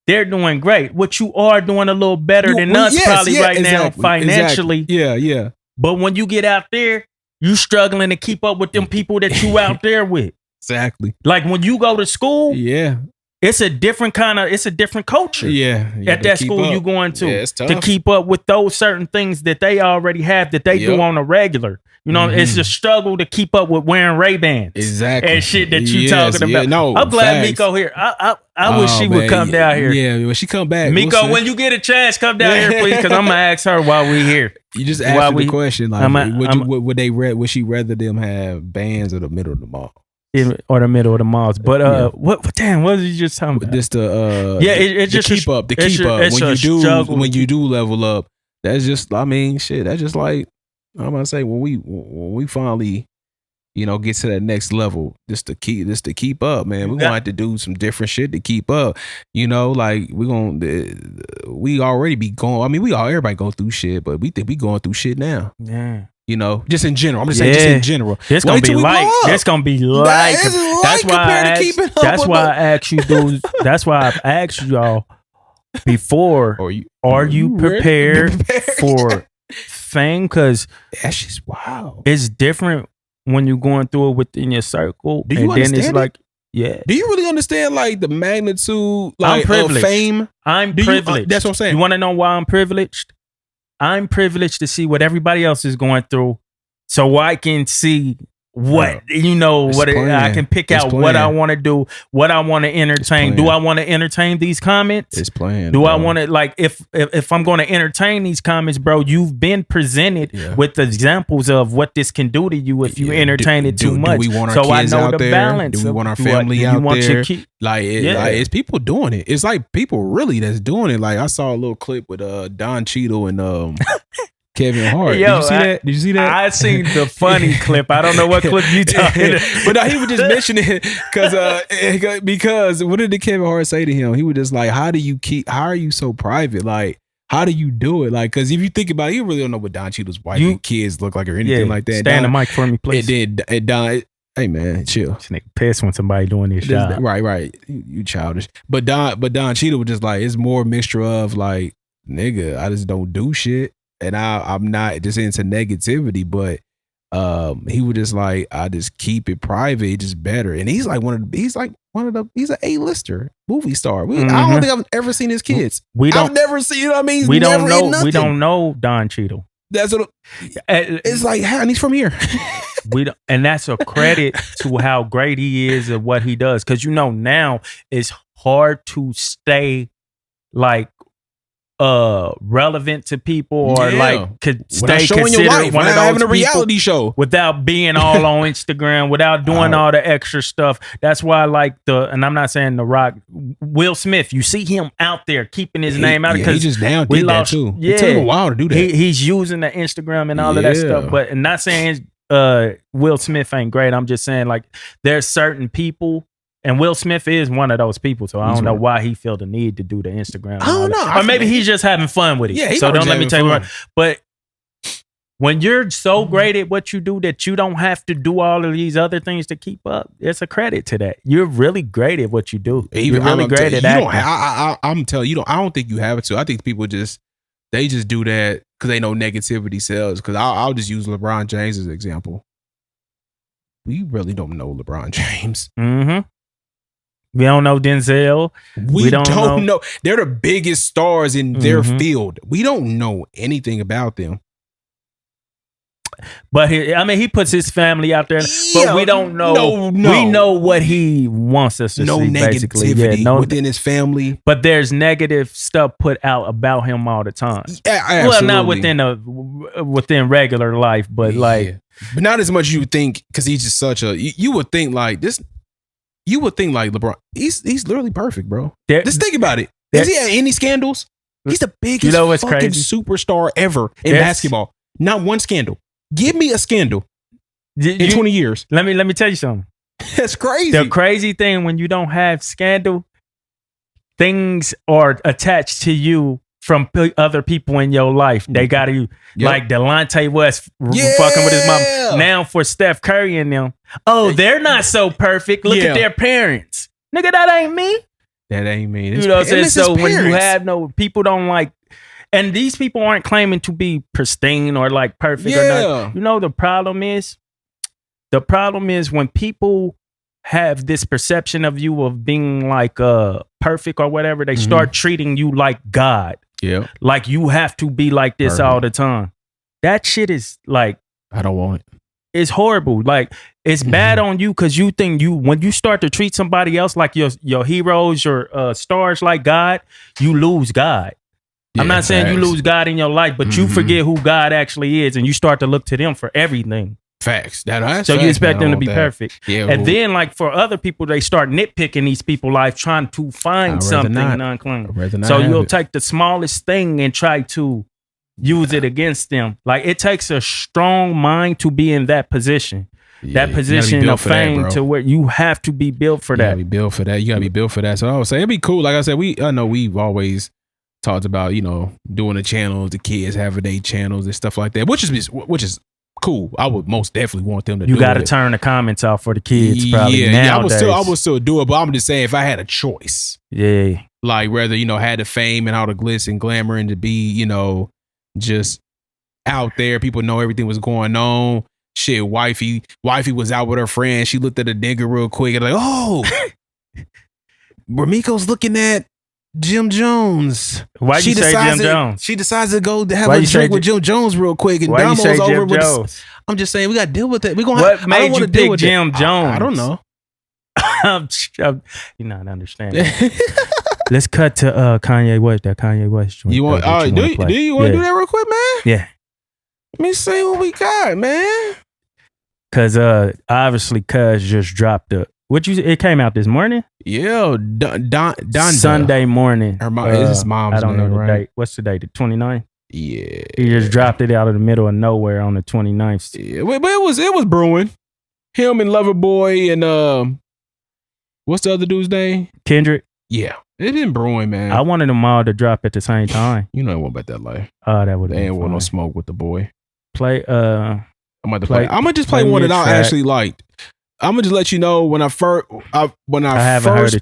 They're doing great. What you are doing a little better than us now financially. Yeah. But when you get out there, you struggling to keep up with them people that you out there with. Exactly. Like when you go to school, it's a different culture. Yeah. At that school you going to. Yeah, it's tough. To keep up with those certain things that they already have that they do on a regular. You know, it's a struggle to keep up with wearing Ray-Bans. Exactly. And shit that you talking about. Yeah, no, I'm glad facts. Miko here. I wish she would come down here. Yeah, when she come back. Miko, when you get a chance, come down here, please, because I'm going to ask her while we here. You just asked the question, like, would she rather them have bands or the middle of the mall? Or the middle of the malls. But what was you just talking about? Just it's just keep up. When you do level up, that's just, I mean, shit, that's just like, I'm gonna say when we finally, get to that next level, just to keep up, man. We're gonna have to do some different shit to keep up. Like we already be going. I mean, everybody going through shit, but we think we going through shit now. Yeah. Just in general. I'm just saying, just in general. It's gonna be like. It's gonna be like. That's why I asked you those. That's why I've asked y'all before. Are you prepared for fame? Because that's just wow. It's different when you're going through it within your circle. Do you understand? It's like, yeah. Do you really understand like the magnitude of fame? I'm privileged. That's what I'm saying. You want to know why I'm privileged? I'm privileged to see what everybody else is going through, so I can see what I can pick out what I want to do, what I want to entertain. Do I want to entertain these comments? It's playing. Do I want to, like, if I'm going to entertain these comments, bro? You've been presented with examples of what this can do to you if you entertain it too much. Do we want our kids out there? Balance. Do we want our family out there? Like, it's people doing it. It's like people really that's doing it. Like I saw a little clip with Don Cheadle and Kevin Hart. Yo, Did you see that? I seen the funny clip. I don't know what clip you talking about. But no, he was just mentioning it because what did Kevin Hart say to him? He was just like, how are you so private? Like, how do you do it? Like, because if you think about it, you really don't know what Don Cheadle's wife and kids look like or anything like that. Stand the mic for me, please. Don, hey man, chill. This nigga pissed when somebody doing this job. Right. You childish. But Don Cheadle was just like, it's more a mixture of like, nigga, I just don't do shit. And I'm not just into negativity, but he was just like, I just keep it private, it's just better. And he's an A-lister movie star. I don't think I've ever seen his kids. I've never seen, you know what I mean? We don't know Don Cheadle. That's what it's like, and he's from here. And that's a credit to how great he is at what he does. Because now it's hard to stay like relevant to people or like could stay considered one of those having a reality show without being all on Instagram, without doing all the extra stuff. That's why I like and I'm not saying The Rock, Will Smith, you see him out there keeping his name out because he just now did that too. Yeah, it took him a while to do that. He's using the Instagram and all of that stuff, but and not saying Will Smith ain't great. I'm just saying like there's certain people. And Will Smith is one of those people, so I don't know why he felt the need to do the Instagram. I don't know. Or maybe he's just having fun with it. Yeah, so don't let me tell you. But when you're so great at what you do that you don't have to do all of these other things to keep up, it's a credit to that. You're really great at what you do. You're really great at acting. I'm telling you, I don't think you have to. I think people do that because they know negativity sells. Because I'll just use LeBron James as an example. We really don't know LeBron James. Mm-hmm. We don't know Denzel. We don't know. They're the biggest stars in their field. We don't know anything about them. But he puts his family out there, but we don't know. No. We know what he wants us to see. Negativity within his family. But there's negative stuff put out about him all the time. Yeah, absolutely. Well, not within regular life, but but not as much as you would think, because he's just such a. You would think like this. You would think like LeBron, he's literally perfect, bro. Just think about it. Has he had any scandals? He's the biggest fucking superstar ever in basketball. Not one scandal. Give me a scandal in 20 years. Let me tell you something. That's crazy. The crazy thing when you don't have scandal, things are attached to you from other people in your life. They got you like Delonte West fucking with his mom. Now for Steph Curry and them, they're not so perfect. Look at their parents. Nigga, that ain't me. That ain't me. You know what I'm saying? So when you have people don't like, and these people aren't claiming to be pristine or like perfect or nothing. You know the problem is when people have this perception of you of being like perfect or whatever, they start treating you like God. Yeah. Like you have to be like this all the time. That shit is like, I don't want it. It's horrible. Like it's bad on you because you think when you start to treat somebody else like your heroes, your stars like God, you lose God. Yeah, I'm not saying you lose God in your life, but you forget who God actually is, and you start to look to them for everything. Facts. So you expect them to be perfect. Yeah. And then like for other people, they start nitpicking these people's life, trying to find something unclean. So you'll take the smallest thing and try to use it against them. Like it takes a strong mind to be in that position. That position of fame to where you have to be built for that. You gotta be built for that. You gotta be built for that. So I would say it'd be cool. Like I said, I know we've always talked about, doing the channels, the kids having their channels and stuff like that, which is cool. I would most definitely want them to do it. You gotta turn the comments off for the kids probably nowadays. I would still do it, but I'm just saying if I had a choice. Yeah. Like whether, had the fame and all the glitz and glamour and to be, just out there, people know everything was going on. Shit, wifey was out with her friend. She looked at a nigga real quick and like, oh, Ramiko's looking at Jim Jones. Why you say Jim Jones? She decides to go have a drink with Jim Jones real quick, and Damo's over with us. I'm just saying we got to deal with that. What made you pick Jim Jones? I don't know. You're not understanding. Let's cut to Kanye West. That Kanye West joint. You want? Do you want to do that real quick, man? Yeah. Let me see what we got, man. Cause obviously, Cuz just dropped it came out this morning. Yeah, Donda. Sunday morning. It's his mom's I don't know the right? date. What's the date? The 29th? Yeah. He just dropped it out of the middle of nowhere on the 29th. Yeah, but it was brewing. Him and Loverboy and what's the other dude's name? Kendrick. Yeah, it been brewing, man. I wanted them all to drop at the same time. You know I want about that life. Oh, that would. They ain't want no smoke with the boy. Play. I'm gonna just play one that I actually liked. I'm gonna just let you know when I first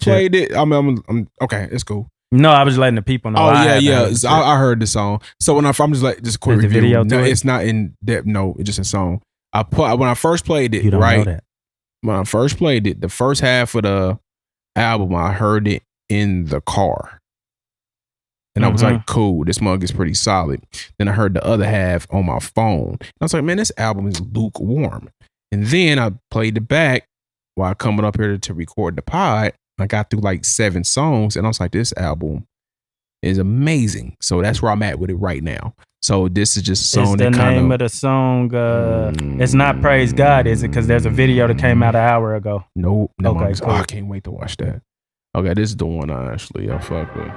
played it. I'm okay. It's cool. No, I was letting the people know. Oh yeah. I heard the song. So when I'm just like just a quick review. Video no, it's not in depth. No, it's just a song. When I first played it. You don't know that. When I first played it, the first half of the album, I heard it in the car. And I was like, cool, this mug is pretty solid. Then I heard the other half on my phone. I was like, man, this album is lukewarm. And then I played it back while coming up here to record the pod. I got through like 7 songs and I was like, this album is amazing. So that's where I'm at with it right now. So this is just a song. It's the name of the song. It's not Praise God, is it? Because there's a video that came out an hour ago. Nope. No, okay, cool. I can't wait to watch that. Okay, this is the one I fuck with.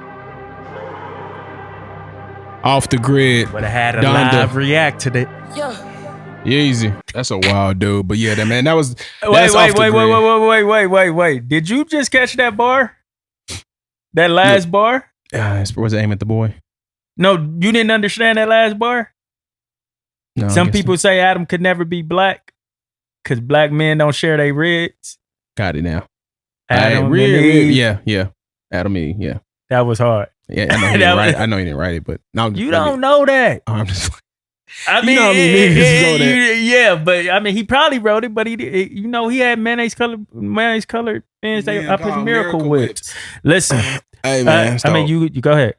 Off the Grid. But I had a Donda. live react to it. Yeah, easy. That's a wild dude. But yeah, man, that was. Wait. Did you just catch that bar? That last bar? Was it aim at the boy? No, you didn't understand that last bar? No. Some people say Adam could never be black because black men don't share their ribs. Got it now. Adam Eve. Yeah. Adam Eve. Yeah. That was hard. Yeah, I know he didn't write it. I know he didn't write it, but no, you don't know that. I'm just. I mean, yeah, but I mean, he probably wrote it, but he had mayonnaise colored pens up his Miracle Whips. Listen, hey man, I mean, you go ahead.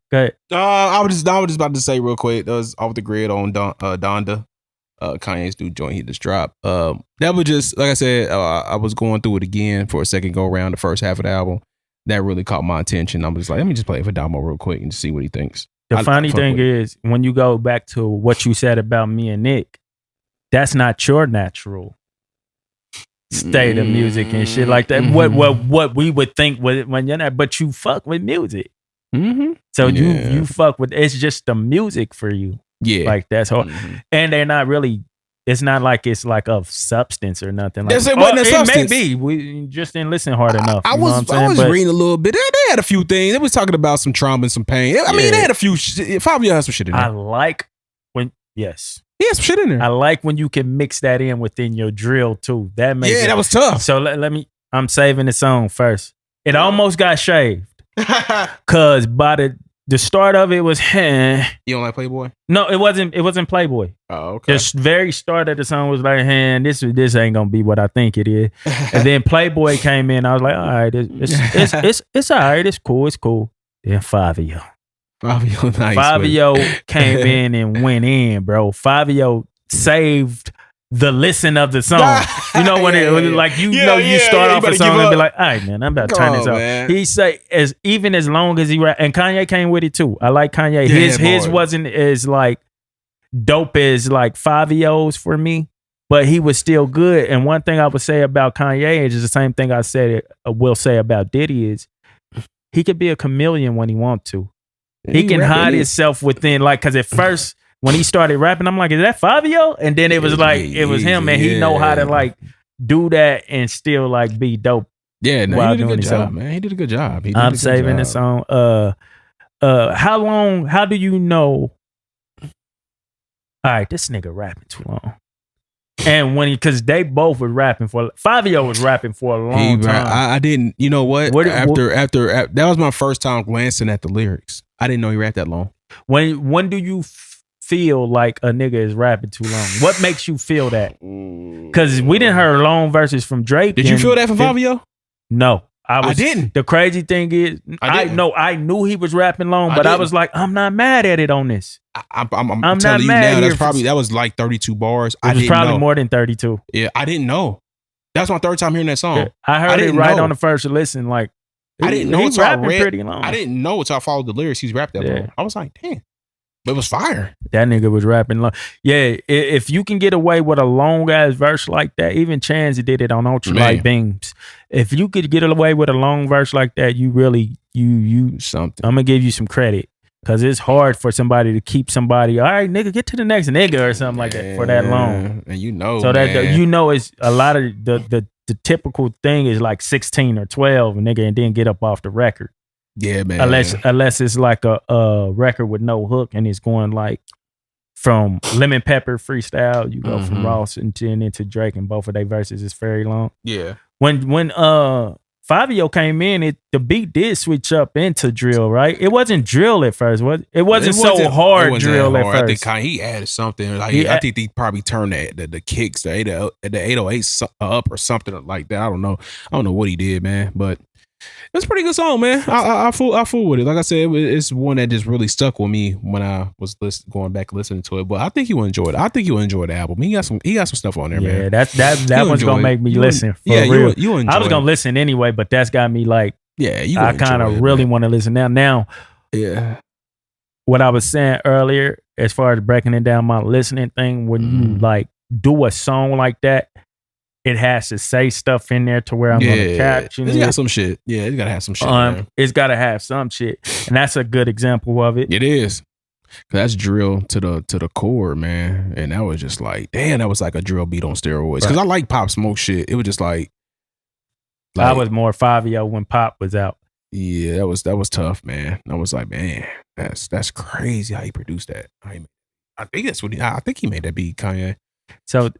I was just about to say real quick. That was Off the Grid on Donda, Kanye's new joint he just dropped. That was just like I said. I was going through it again for a second go around the first half of the album. That really caught my attention. I was just like, let me just play it for Damo real quick and see what he thinks. The funny thing is, when you go back to what you said about me and Nick, that's not your natural state of music and shit like that. What we would think when you're not, but you fuck with music. So you fuck with, it's just the music for you. Yeah. Like that's hard. And they're not really, it's not like it's like of substance or nothing. Like, it may be. We just didn't listen hard enough. I was reading a little bit. They had a few things. They was talking about some trauma and some pain. I mean, they had a few. Fabio has some shit in there. I like when, yes. He has some shit in there. I like when you can mix that in within your drill too. That makes that was tough. So let me, I'm saving the song first. It almost got shaved. Cause by the start of it was, You don't like Playboy? no, it wasn't Playboy. Oh, okay. The very start of the song was like, this ain't gonna be what I think it is. And then Playboy came in. I was like, all right, it's all right. It's cool. Then Fabio came in and went in, bro. Fabio saved the listen of the song. You know when you start off a song and be like, all right, man, I'm about to turn this off. Man. He say as long as he rap, and Kanye came with it too. I like Kanye. His wasn't as like dope as like Fabio's for me, but he was still good. And one thing I would say about Kanye is the same thing I will say about Diddy is he could be a chameleon when he wants to. He can hide himself within, like, because at first when he started rapping, I'm like, is that Fabio? And then it was like, it was him, and he know how to like do that and still like be dope. Yeah, no, he did a good job, man. He did a good job. I'm saving the song. How do you know? All right, this nigga rapping too long. And because they both were rapping Fabio was rapping for a long time. I didn't, you know what? After that was my first time glancing at the lyrics. I didn't know he rapped that long. When do you feel like a nigga is rapping too long? What makes you feel that? Because we didn't hear long verses from Drake. Did you feel that from Fabio? No. I didn't. The crazy thing is, I knew he was rapping long, but I was like, I'm not mad at it on this. I'm telling you now, that was like 32 bars. It was probably more than 32. Yeah, I didn't know. That's my third time hearing that song. Yeah, I heard it right on the first listen. Like, I didn't know until I read. Pretty long. I didn't know until I followed the lyrics. He's rapped that long. I was like, damn. But it was fire. That nigga was rapping long. Yeah, if you can get away with a long ass verse like that, even Chance did it on Ultralight Beams. If you could get away with a long verse like that, you really you something. I'm gonna give you some credit because it's hard for somebody to keep somebody. All right, nigga, get to the next nigga or something like that for that long. And you know, so man. that it's a lot of the typical thing is like 16 or 12, nigga, and then get up off the record. Yeah, man. Unless it's like a record with no hook and it's going like from Lemon Pepper freestyle, you go from Ross and then into Drake, and both of their verses is very long. Yeah. When Fabio came in, the beat did switch up into drill, right? It wasn't drill at first, was it? It wasn't so hard drill at first. I think he added something. Like I think he probably turned the kicks, the 808 up or something like that. I don't know what he did, man, but it's a pretty good song, man. I fool with it. Like I said, it's one that just really stuck with me when I was going back listening to it. But I think you will enjoy it. I think you'll enjoy the album. He got some stuff on there, man. Yeah, that one's gonna make me listen. Real. You enjoy. I was gonna listen anyway, but that's got me like, I kind of really want to listen now. Yeah. What I was saying earlier, as far as breaking it down, my listening thing, when you like do a song like that, it has to say stuff in there to where I'm gonna capture. It's got some shit. Yeah, it's gotta have some shit. It's gotta have some shit, and that's a good example of it. It is. That's drill to the core, man. And that was just like, damn, that was like a drill beat on steroids. Because I like Pop Smoke shit. It was just like I was more Fabio when Pop was out. Yeah, that was tough, man. I was like, man, that's crazy how he produced that. I think he made that beat, Kanye. So.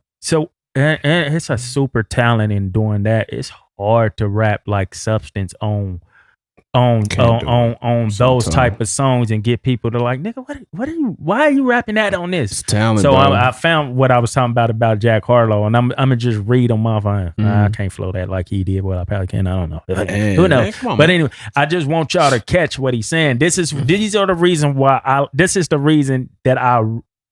And it's a super talent in doing that. It's hard to rap like Substance on those type of songs and get people to like, nigga, why are you rapping that on this? It's talent. So I found what I was talking about Jack Harlow, and I'm gonna just read on my phone. I can't flow that like he did. Well, I probably can. I don't know. Who knows? Man, but anyway, I just want y'all to catch what he's saying. These are the reason why this is the reason that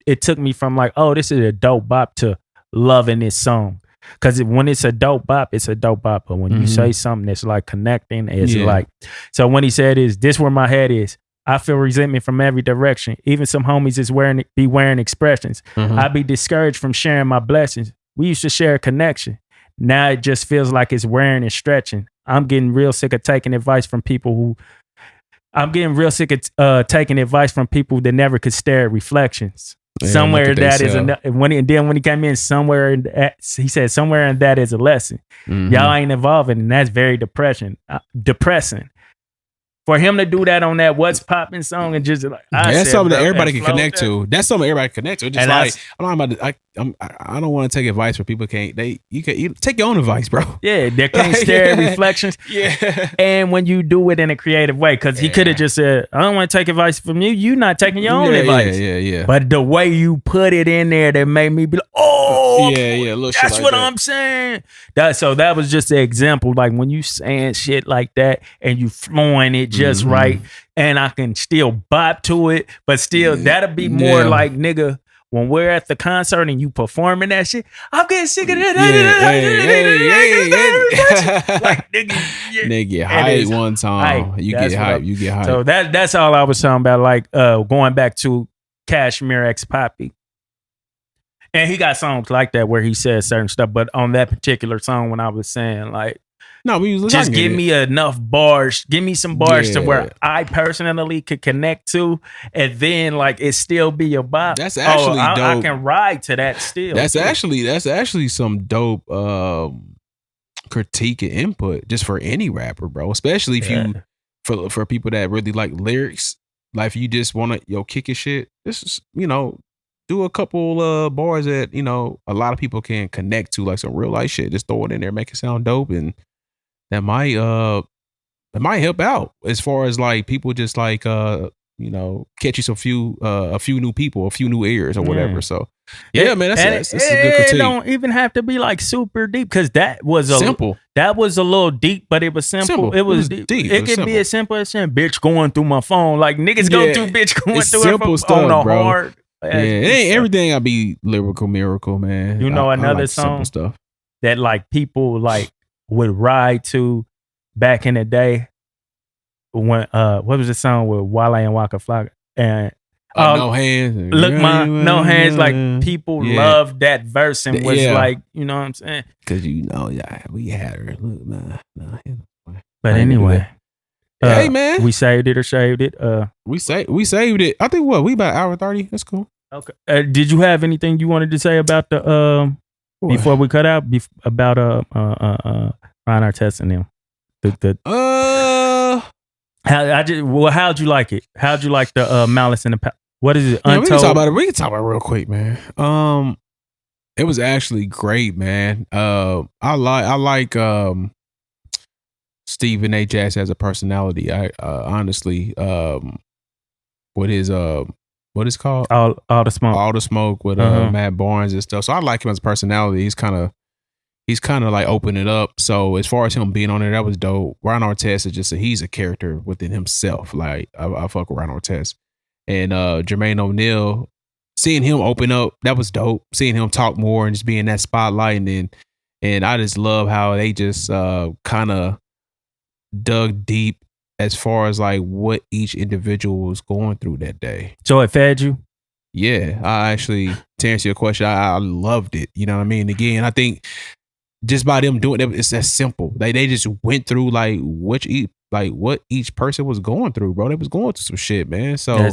it took me from like, oh, this is a dope bop to loving this song. Because when it's a dope bop, it's a dope bop. But when you say something that's like connecting, it's like, so when he said this where my head is, I feel resentment from every direction. Even some homies is wearing expressions. I be discouraged from sharing my blessings. We used to share a connection. Now it just feels like it's wearing and stretching. I'm getting real sick of taking advice from people that never could stare at reflections. Yeah, somewhere that is when he came in, he said somewhere in that is a lesson. Y'all ain't evolving, and that's very depressing. For him to do that on that What's Poppin' song and just like that's something that everybody can flow connect that. to. That's something everybody can connect to. Just And like I'm not about to, I don't want to take advice where people can't. You take your own advice, bro. Yeah, they can't stare at reflections. Yeah. And when you do it in a creative way, because he could have just said, I don't want to take advice from you. You not taking your own advice. Yeah. But the way you put it in there that made me be like, little shit that's like what that. I'm saying. So that was just an example. Like when you saying shit like that and you flowing it just right, and I can still bop to it, but still that'll be more like, nigga, when we're at the concert and you performing that shit, I'm getting sick of that. Like nigga get hype one time. You get hype. So that's all I was talking about. Like going back to Cashmerexpapi. And he got songs like that where he says certain stuff, but on that particular song, when I was saying like, no, we was just give me enough bars, give me some bars to where I personally could connect to, and then like it still be a bop. That's actually dope. I can ride to that still. That's actually some dope critique and input just for any rapper, bro. Especially if you for people that really like lyrics. Like if you just want to kick your shit, this is do a couple bars that a lot of people can connect to, like some real life shit. Just throw it in there, make it sound dope, and that might help out as far as like people just like catch you a few new people, a few new ears or whatever. So man, that's a good critique. It don't even have to be like super deep, because that was simple. That was a little deep, but it was simple. It was deep. It could be as simple as saying bitch going through my phone. Like niggas go through bitch going through simple stuff, on a bro. hard. Yeah, it ain't everything I be lyrical miracle, man. Another I like song stuff that like people like would ride to back in the day when what was the song with Wale and Waka Flocka and No Hands. Look, No Hands. Like people loved that verse and was like, you know what I'm saying? Because we had her. Look, man. But anyway. Hey man, we saved it or shaved it. We saved it. I think we about hour 30. That's cool. Okay. Did you have anything you wanted to say about the before we cut out about Ron Artest and them? How'd you like it? How'd you like the Malice in the what is it? We can talk about it. We can talk about it real quick, man. It was actually great, man. I like Stephen A. Jax as a personality. I honestly, what is called? All the Smoke with Matt Barnes and stuff. So I like him as a personality. He's kind of like opening it up. So as far as him being on there, that was dope. Ron Artest is just he's a character within himself. Like I fuck with Ron Artest. And Jermaine O'Neal, seeing him open up, that was dope. Seeing him talk more and just be in that spotlight, and I just love how they just kind of dug deep as far as like what each individual was going through that day. So it fed you? Yeah, I actually, to answer your question, I loved it. You know what I mean? Again, I think just by them doing it, it's that simple. They just went through like what each person was going through, bro. They was going through some shit, man. So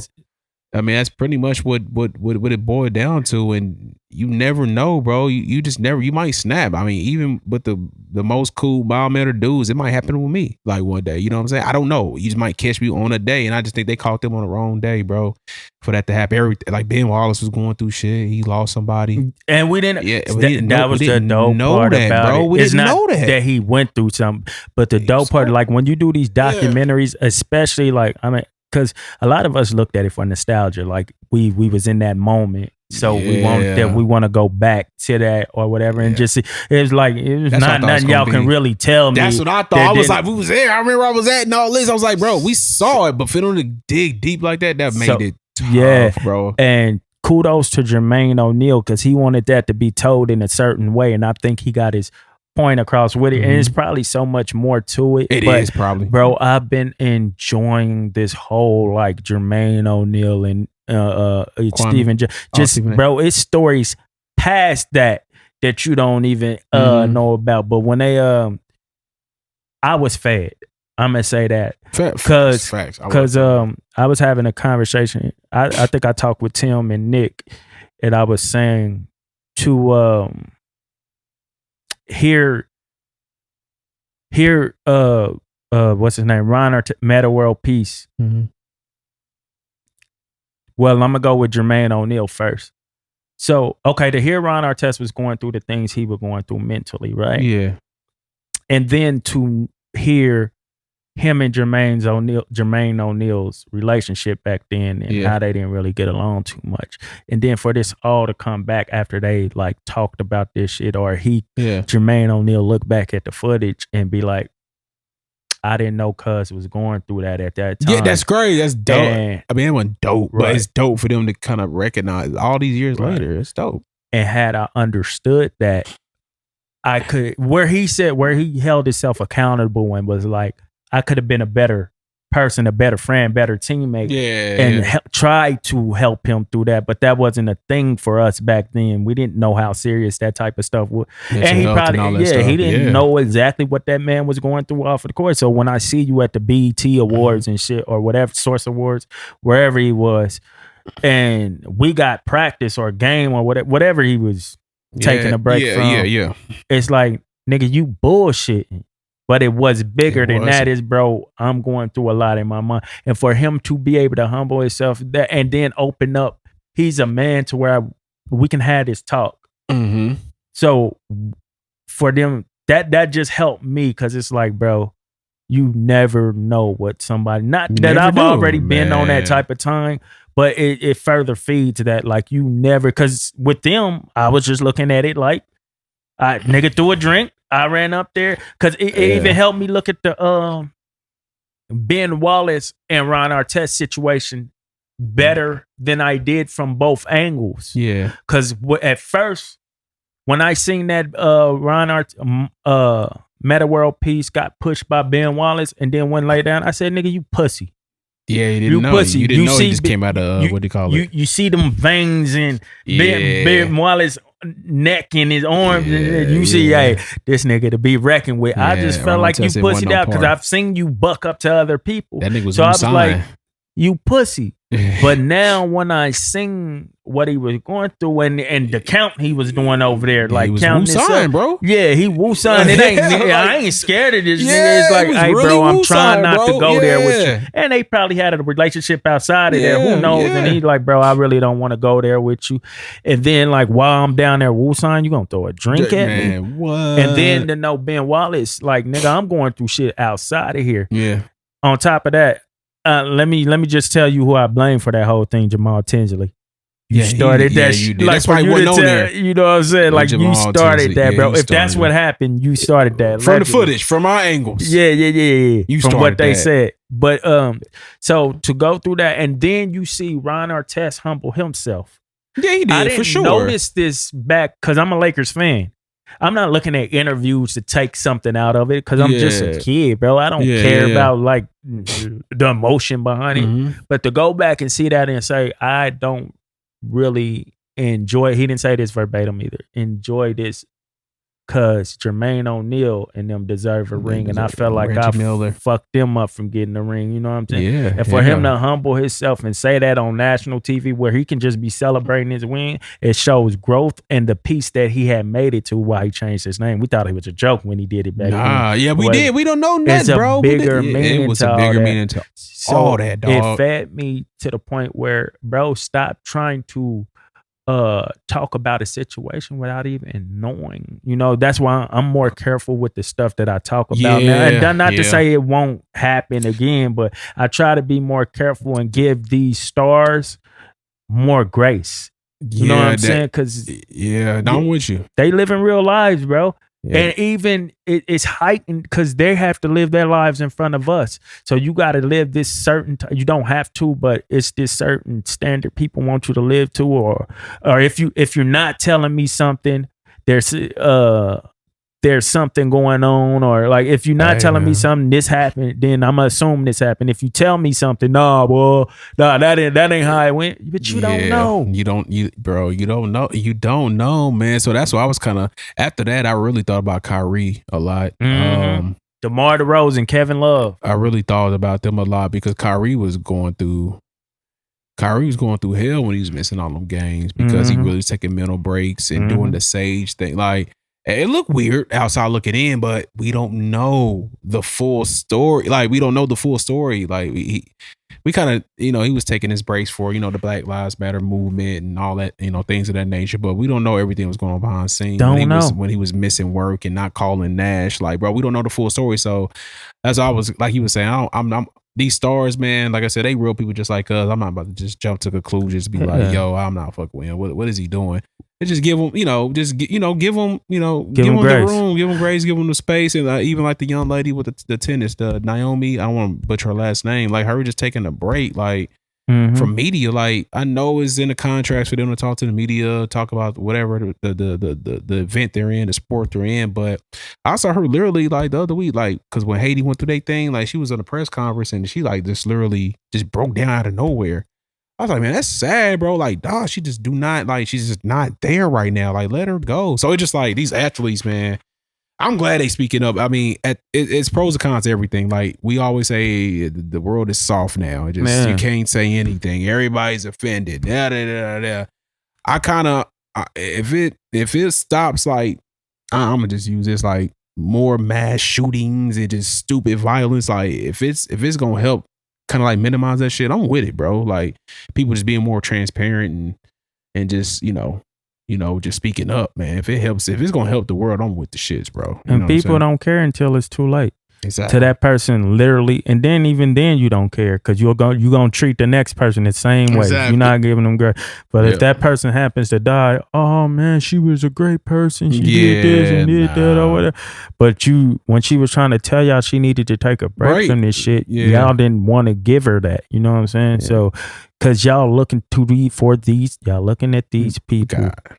that's pretty much what it boiled down to. And you never know, bro. You just never, you might snap. I mean, even with the most cool mild-mannered dudes, it might happen with me like one day. You know what I'm saying? I don't know. You just might catch me on a day, and I just think they caught them on the wrong day, bro, for that to happen. Like Ben Wallace was going through shit. He lost somebody. And we didn't. Yeah, that was the dope part about bro. it. We didn't know that he went through something. But the dope part, like when you do these documentaries, especially like, I mean, because a lot of us looked at it for nostalgia. Like we was in that moment. So we want to go back to that or whatever and just see. It was like, it was not nothing y'all can really tell me. That's what I thought. I was like, we was there. I remember I was at and all this. I was like, bro, we saw it, but for them to dig deep like that made it tough, bro. And kudos to Jermaine O'Neal, because he wanted that to be told in a certain way, and I think he got his point across with it. And it's probably so much more to it. It is probably, bro. I've been enjoying this whole like Jermaine O'Neal and Stephen bro, it's stories past that you don't even know about. But when they I was fed. I'm gonna say that because I was having a conversation. I think I talked with Tim and Nick, and I was saying to hear what's his name? Ron Meta World Peace. Mhm. Well, I'm gonna go with Jermaine O'Neal first. So, okay, to hear Ron Artest was going through the things he was going through mentally, right? Yeah. And then to hear him and Jermaine O'Neal's relationship back then and how they didn't really get along too much. And then for this all to come back after they like talked about this shit, or Jermaine O'Neal look back at the footage and be like, I didn't know Cuz was going through that at that time. Yeah, that's great. That's dope. And, I mean, it wasn't dope, right. but it's dope for them to kind of recognize all these years later. It's dope. And had I understood that, I could, where he held himself accountable and was like, I could have been a better person, a better friend, better teammate, and tried to help him through that. But that wasn't a thing for us back then. We didn't know how serious that type of stuff was. And he probably, he didn't know exactly what that man was going through off of the court. So when I see you at the BET Awards and shit, or whatever, Source Awards, wherever he was, and we got practice or game or whatever he was taking a break from. It's like, nigga, you bullshitting. But it was bigger than that. Is, bro, I'm going through a lot in my mind. And for him to be able to humble himself and then open up, he's a man to where we can have this talk. Mm-hmm. So for them, that just helped me, because it's like, bro, you never know what somebody, not that I've already been on that type of time, but it further feeds that, like, you never, because with them, I was just looking at it like, nigga threw a drink. I ran up there because it even helped me look at the Ben Wallace and Ron Artest situation better than I did from both angles. Yeah, because at first, when I seen that Meta World Peace got pushed by Ben Wallace and then went lay down, I said, "Nigga, you pussy." Yeah, you didn't know. Pussy. You didn't know see, he just came out of what do you call it? You see them veins in Ben Wallace neck and his arms, and you see, hey, this nigga to be reckoned with. I just felt like you pussied out because I've seen you buck up to other people. That nigga was so I was sign. like, you pussy. But now when I seen what he was going through and the count he was doing over there, like counting sign, bro. Yeah, he woo-signed. It ain't nigga, I ain't scared of this nigga. It's like, hey, really bro, I'm trying not to go there with you. Yeah. And they probably had a relationship outside of there. Who knows? And he's like, bro, I really don't want to go there with you. And then, like, while I'm down there woo-sign, you gonna throw a drink at me? What? And then to know Ben Wallace, like, nigga, I'm going through shit outside of here. Yeah. On top of that, let me just tell you who I blame for that whole thing, Jamal Tinsley. You started that. You did. Like, that's why he wasn't on there. You know what I'm saying? Like, you started that, bro. If that's what happened, you started that. From the footage, from our angles. Yeah. You from what they said. But so to go through that, and then you see Ron Artest humble himself. Yeah, he did, I didn't for sure. notice this back, because I'm a Lakers fan. I'm not looking at interviews to take something out of it, because I'm just a kid, bro. I don't care about, like, the emotion behind it. But to go back and see that and say, I don't really enjoy, he didn't say this verbatim either, enjoy this because Jermaine O'Neal and them deserve a ring, and I felt like I fucked them up from getting the ring. You know what I'm saying? Yeah. And for him to humble himself and say that on national TV, where he can just be celebrating his win, it shows growth and the piece that he had made it to while he changed his name. We thought it was a joke when he did it back then. Yeah, we did. We don't know nothing, bro. It was a bigger meaning to all that, dog. It fed me to the point where, bro, stop trying to talk about a situation without even knowing. You know, that's why I'm more careful with the stuff that I talk about now. And not to say it won't happen again, but I try to be more careful and give these stars more grace. You know what I'm saying? Because I'm with you. They live in real lives, bro. Yeah. And even it's heightened because they have to live their lives in front of us. So you got to live this certain. You don't have to, but it's this certain standard people want you to live to, or if you're not telling me something, there's something going on, or like if you're not telling me something, this happened, then I'm gonna assume this happened. If you tell me something, that ain't how it went. But you don't know. You don't know. You don't know, man. So that's why I was kind of, after that, I really thought about Kyrie a lot. DeMar DeRozan, Kevin Love. I really thought about them a lot because Kyrie was going through hell when he was missing all them games because he really was taking mental breaks and doing the Sage thing. Like, It looked weird outside looking in, but we don't know the full story. Like, we don't know the full story. Like, we kind of, he was taking his breaks for, the Black Lives Matter movement and all that, things of that nature. But we don't know everything was going on behind the scenes. When he was missing work and not calling Nash. Like, bro, we don't know the full story. So that's all I was, like he was saying, I'm these stars, man, like I said, they real people just like us. I'm not about to just jump to conclusions, be like, yo, I'm not fucking with him. What is he doing? And just give him, give him the room, give him grace, give him the space. And even like the young lady with the tennis, the Naomi, I don't want to butcher her last name, like her just taking a break, like from media. Like, I know it's in the contracts for them to talk to the media, talk about whatever the event they're in, the sport they're in. But I saw her literally like the other week, like, because when Haiti went through their thing, like she was on a press conference and she like just literally just broke down out of nowhere. I was like, man, that's sad, bro. Like, dog, she's just not there right now. Like, let her go. So it's just like these athletes, man, I'm glad they speaking up. I mean, it's pros and cons to everything. Like, we always say the world is soft now. You can't say anything. Everybody's offended. I kind of, if it stops, like, I'm gonna just use this, like, more mass shootings and just stupid violence. Like, if it's gonna help kind of like minimize that shit, I'm with it, bro. Like, people just being more transparent and just, just speaking up, man. If it's gonna help the world, I'm with the shits, bro. And people don't care until it's too late. Exactly. To that person, literally, and then even then you don't care because you're gonna treat the next person the same way. Exactly. You're not giving them grace. But if that person happens to die, oh man, she was a great person. She did this and did that or whatever. But when she was trying to tell y'all she needed to take a break from this shit, y'all didn't want to give her that. You know what I'm saying? Yeah. So, because y'all looking y'all looking at these people. God.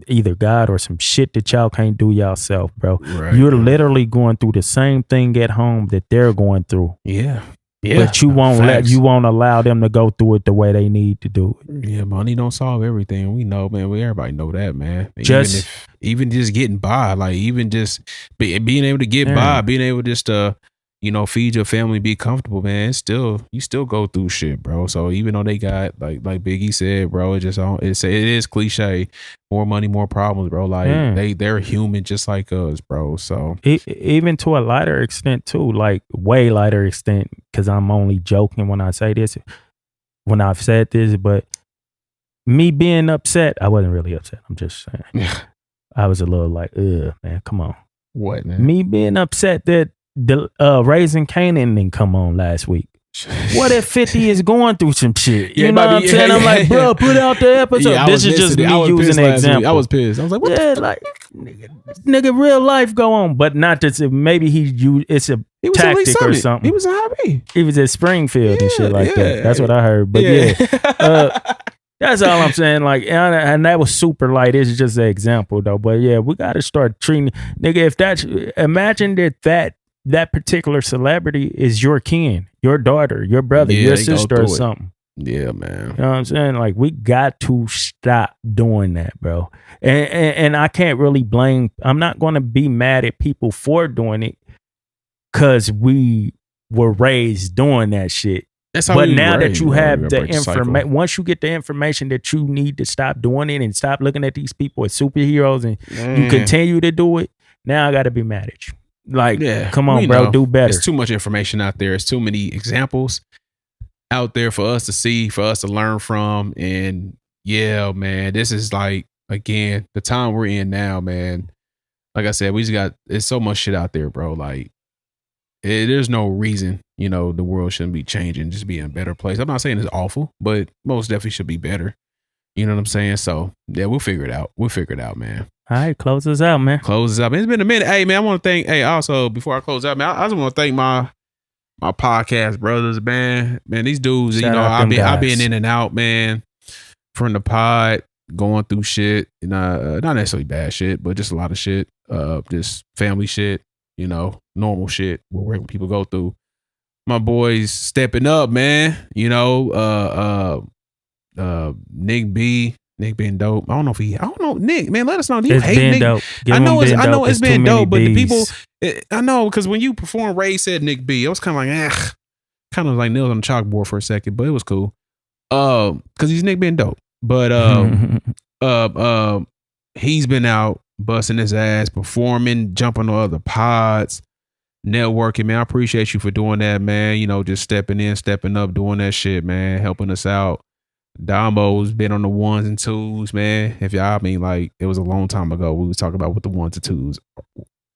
Either God or some shit that y'all can't do yourself, bro. Right. You're literally going through the same thing at home that they're going through. Yeah. But you won't allow them to go through it the way they need to do it. Yeah, money don't solve everything. We know, man. Everybody know that, man. Even just getting by, like, even just being able to get by, being able just to, feed your family, be comfortable, man. You still go through shit, bro. So even though they got like Biggie said, bro, it is cliche. More money, more problems, bro. Like they're human just like us, bro. So even to a lighter extent too, like way lighter extent, because I'm only joking when I say this, when I've said this, but me being upset, I wasn't really upset. I'm just saying. I was a little like, man, come on. What, man? Me being upset that the Raising Kayne didn't come on last week. What if 50 is going through some shit? You know what I'm saying? I'm like, bro, put out the episode. Yeah, this is just me using an example. I was pissed. I was like, what the fuck? Like, nigga, real life go on. But not that maybe it's a tactic or something. He was in Hobby. He was at Springfield and shit like that. That's what I heard. But that's all I'm saying. Like, and that was super light. It's just an example though. But yeah, we got to start treating, nigga, imagine that particular celebrity is your kin, your daughter, your brother, your sister or something. Yeah, man. You know what I'm saying? Like, we got to stop doing that, bro. And I can't really I'm not going to be mad at people for doing it because we were raised doing that shit. That's how but now that you have the information, once you get the information that you need to stop doing it and stop looking at these people as superheroes and you continue to do it, now I got to be mad at you. Like, come on, bro, do better. There's too much information out there. There's too many examples out there for us to see, for us to learn from. And yeah, man, this is like, again, the time we're in now, man. Like I said, there's so much shit out there, bro. Like, there's no reason, the world shouldn't be changing, just be in a better place. I'm not saying it's awful, but most definitely should be better. You know what I'm saying? So yeah, we'll figure it out. Man. All right, close us out, man. It's been a minute. Hey, man, I want to thank, also, before I close out, man, I just want to thank my podcast brothers, man. Man, these dudes, I've been in and out, man, from the pod, going through shit, not necessarily bad shit, but just a lot of shit, just family shit, normal shit, where people go through. My boys stepping up, man, Nick been dope. I don't know, Nick, man, let us know. Do you hate Nick? Dope. I know it's been dope, but the people, I know, because when you perform, Ray said Nick B, I was kind of like, kind of like nails on the chalkboard for a second, but it was cool. Because he's Nick been dope. But he's been out, busting his ass, performing, jumping on other pods, networking, man. I appreciate you for doing that, man. You know, just stepping in, stepping up, doing that shit, man, helping us out. Damo's been on the ones and twos, man. If y'all, I mean, like, it was a long time ago we was talking about what the ones and twos.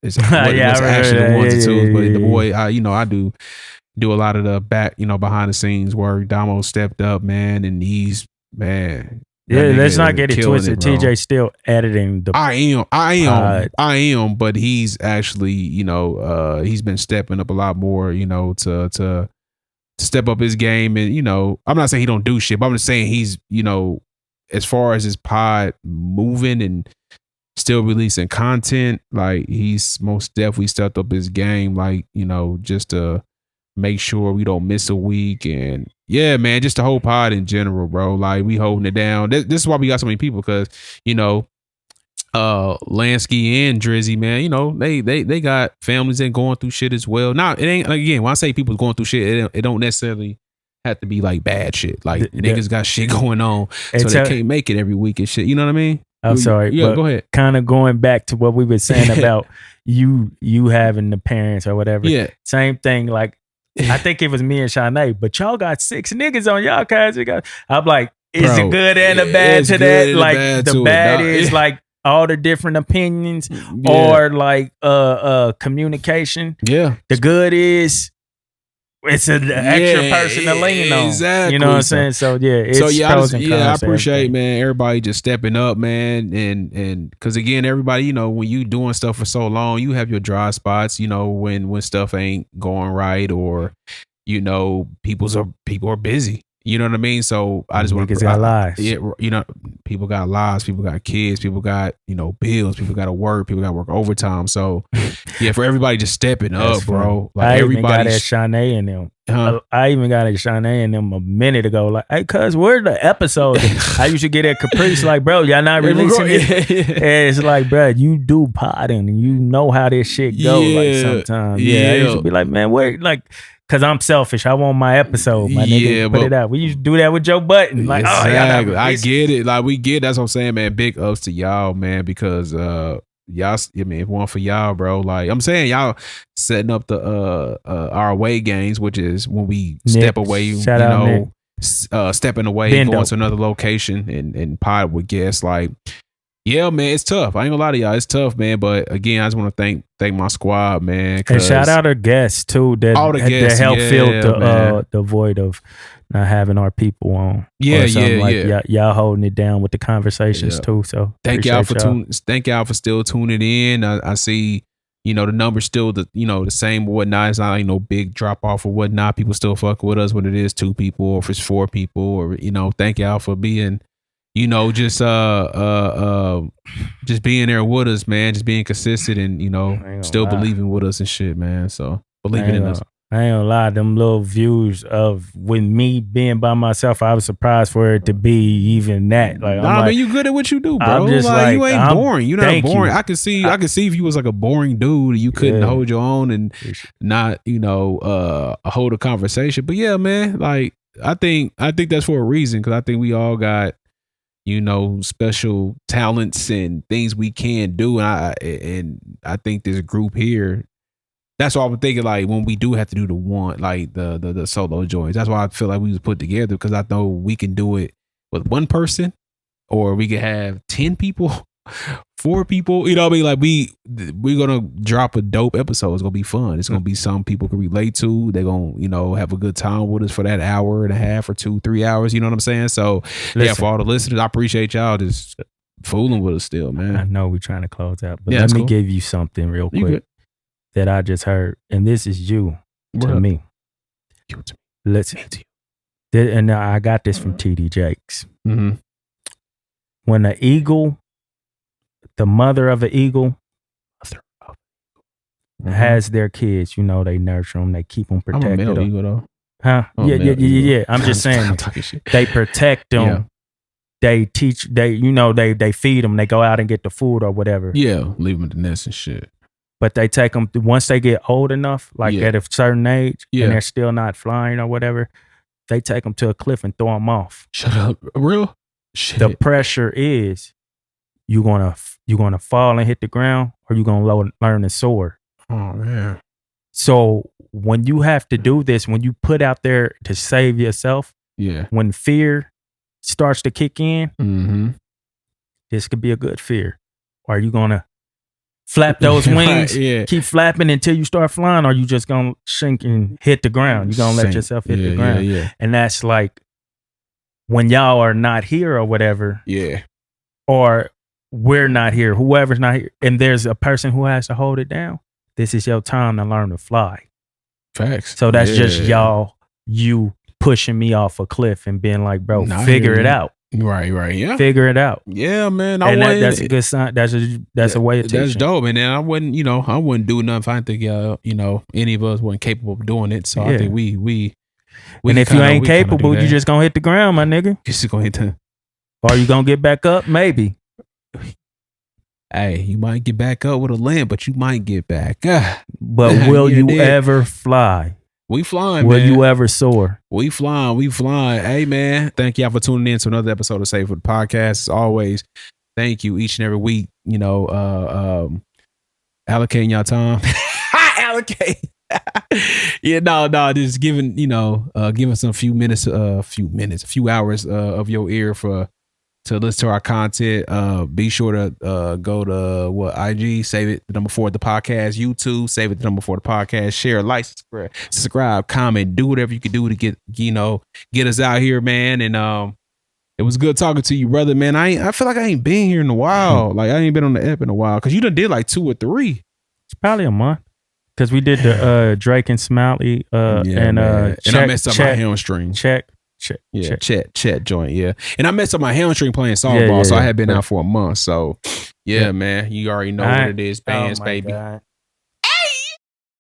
It's actually the ones and twos, but the boy, I do a lot of the back, behind the scenes work. Damo stepped up, man, and he's, man. Yeah, let's not get it twisted. TJ still editing the. I am, but he's actually, he's been stepping up a lot more, to step up his game. And, I'm not saying he don't do shit, but I'm just saying he's, as far as his pod moving and still releasing content, like he's most definitely stepped up his game, like, just to make sure we don't miss a week. And yeah, man, just the whole pod in general, bro. Like, we holding it down. This is why we got so many people, because, Lansky and Drizzy, man, they got families and going through shit as well. Now, it ain't, again, when I say people going through shit, it don't necessarily have to be like bad shit. Like, niggas got shit going on, so they can't make it every week and shit. You know what I mean? I'm sorry. Yeah, go ahead. Kind of going back to what we were saying about you having the parents or whatever. Yeah. Same thing. Like, I think it was me and Shanae, but y'all got 6 niggas on y'all guys. I'm like, is it good and a bad to that? Like, the bad is like all the different opinions or like communication. Yeah. The good is it's an extra person to lean on. Exactly. You know what I'm saying? So I appreciate, man, everybody just stepping up, man, and because again, everybody, when you doing stuff for so long, you have your dry spots, when stuff ain't going right, or people are busy. You know what I mean? So I just want to got lives. Yeah, people got lives, people got kids, people got, bills, people got to work overtime. So yeah, for everybody just stepping up, bro. Like, everybody. Shanae and them. I even got at Shanae and them a minute ago. Like, hey, cuz, where's the episode? I used to get at Caprice, like, bro, y'all not releasing it. And it's like, bro, you do potting and you know how this shit go. Like, sometimes. I used to be like, man, where, like, because I'm selfish. I want my episode. My nigga, put it out. We used to do that with Joe Button. Like, exactly. I get it. Like, we get it. That's what I'm saying, man. Big ups to y'all, man, because y'all, if one for y'all, bro. Like, I'm saying, y'all setting up the our away games, which is when we step away, stepping away, going to another location and pod with guests. Like, yeah, man, it's tough. I ain't gonna lie to y'all, it's tough, man. But again, I just want to thank my squad, man. And shout out our guests too that helped fill the void of not having our people on. Y'all holding it down with the conversations too. So thank y'all for still tuning in. I see, the number's still the same or whatnot. It's not no big drop off or whatnot. People still fuck with us when it is 2 people or if it's 4 people, or thank y'all for being just being there with us, man. Just being consistent and still believing with us and shit, man. So believing in us. I ain't gonna lie, them little views of with me being by myself, I was surprised for it to be even that. Like, I mean, you good at what you do, bro. I'm just you ain't boring. You're not boring. I can see if you was like a boring dude, you couldn't hold your own and not, hold a conversation. But yeah, man, like I think that's for a reason, because I think we all got special talents and things we can do, and I think this group here. That's why I'm thinking, like, when we do have to do the solo joints, that's why I feel like we was put together, because I know we can do it with one person, or we could have 10 people, 4 people. You know what I mean? Like, we're gonna drop a dope episode. It's gonna be fun. It's gonna be something people can relate to. They're gonna have a good time with us for that hour and a half or 2-3 hours. You know what I'm saying? So for all the listeners, I appreciate y'all just fooling with us still, man. I know we're trying to close out, but let me give you something real quick that I just heard, and this is you to me. You to me. Listen, and I got this from TD Jakes. Mm-hmm. When the mother of an eagle has their kids, they nurture them, they keep them protected. I'm a male eagle, though. Huh? Yeah. I'm just saying, they protect them. Yeah. They teach. They feed them. They go out and get the food or whatever. Yeah, leave them in the nest and shit. But they take them once they get old enough, like at a certain age, and they're still not flying or whatever. They take them to a cliff and throw them off. Shut up, real shit. The pressure is you gonna fall and hit the ground, or you gonna learn to soar. Oh man. So when you have to do this, when you put out there to save yourself, Yeah. when fear starts to kick in, Mm-hmm. this could be a good fear. Are you gonna flap those wings, Yeah. keep flapping until you start flying, or you just gonna sink and hit the ground? You're gonna let yourself hit the ground. Yeah. And that's like when y'all are not here or whatever, Yeah. or we're not here, whoever's not here, and there's a person who has to hold it down. This is your time to learn to fly. Facts. So that's just you pushing me off a cliff and being like, bro, figure it out. Right. Yeah. Figure it out. Yeah, man. That's a good sign. That's a way of teaching. That's dope. And then I wouldn't do nothing if I didn't think any of us weren't capable of doing it. So I think we and if you ain't capable, you just gonna hit the ground, my nigga. You just gonna hit the. Or you gonna get back up? Maybe. Hey, you might get back up with a limp, but you might get back. But will you ever fly? We flying, Will man. you ever soar? We flying. Hey, man. Thank y'all for tuning in to another episode of Save for the Podcast. As always, thank you each and every week. Allocating y'all time. Allocate. Just giving, giving some few hours of your ear to listen to our content. Be sure to go to IG, save it the number 4 the podcast, YouTube, save it the number 4 the podcast, share, like, subscribe, comment, do whatever you can do to get us out here, man. And it was good talking to you, brother, man. I feel like I ain't been here in a while. Like I ain't been on the app in a while, because you done did like 2 or 3. It's probably a month. Because we did the Drake and Smiley and I messed up my hamstring. Check joint, yeah. And I messed up my hamstring playing softball, so I had been out for a month. So, man, you already know what it is. Bands, baby. God.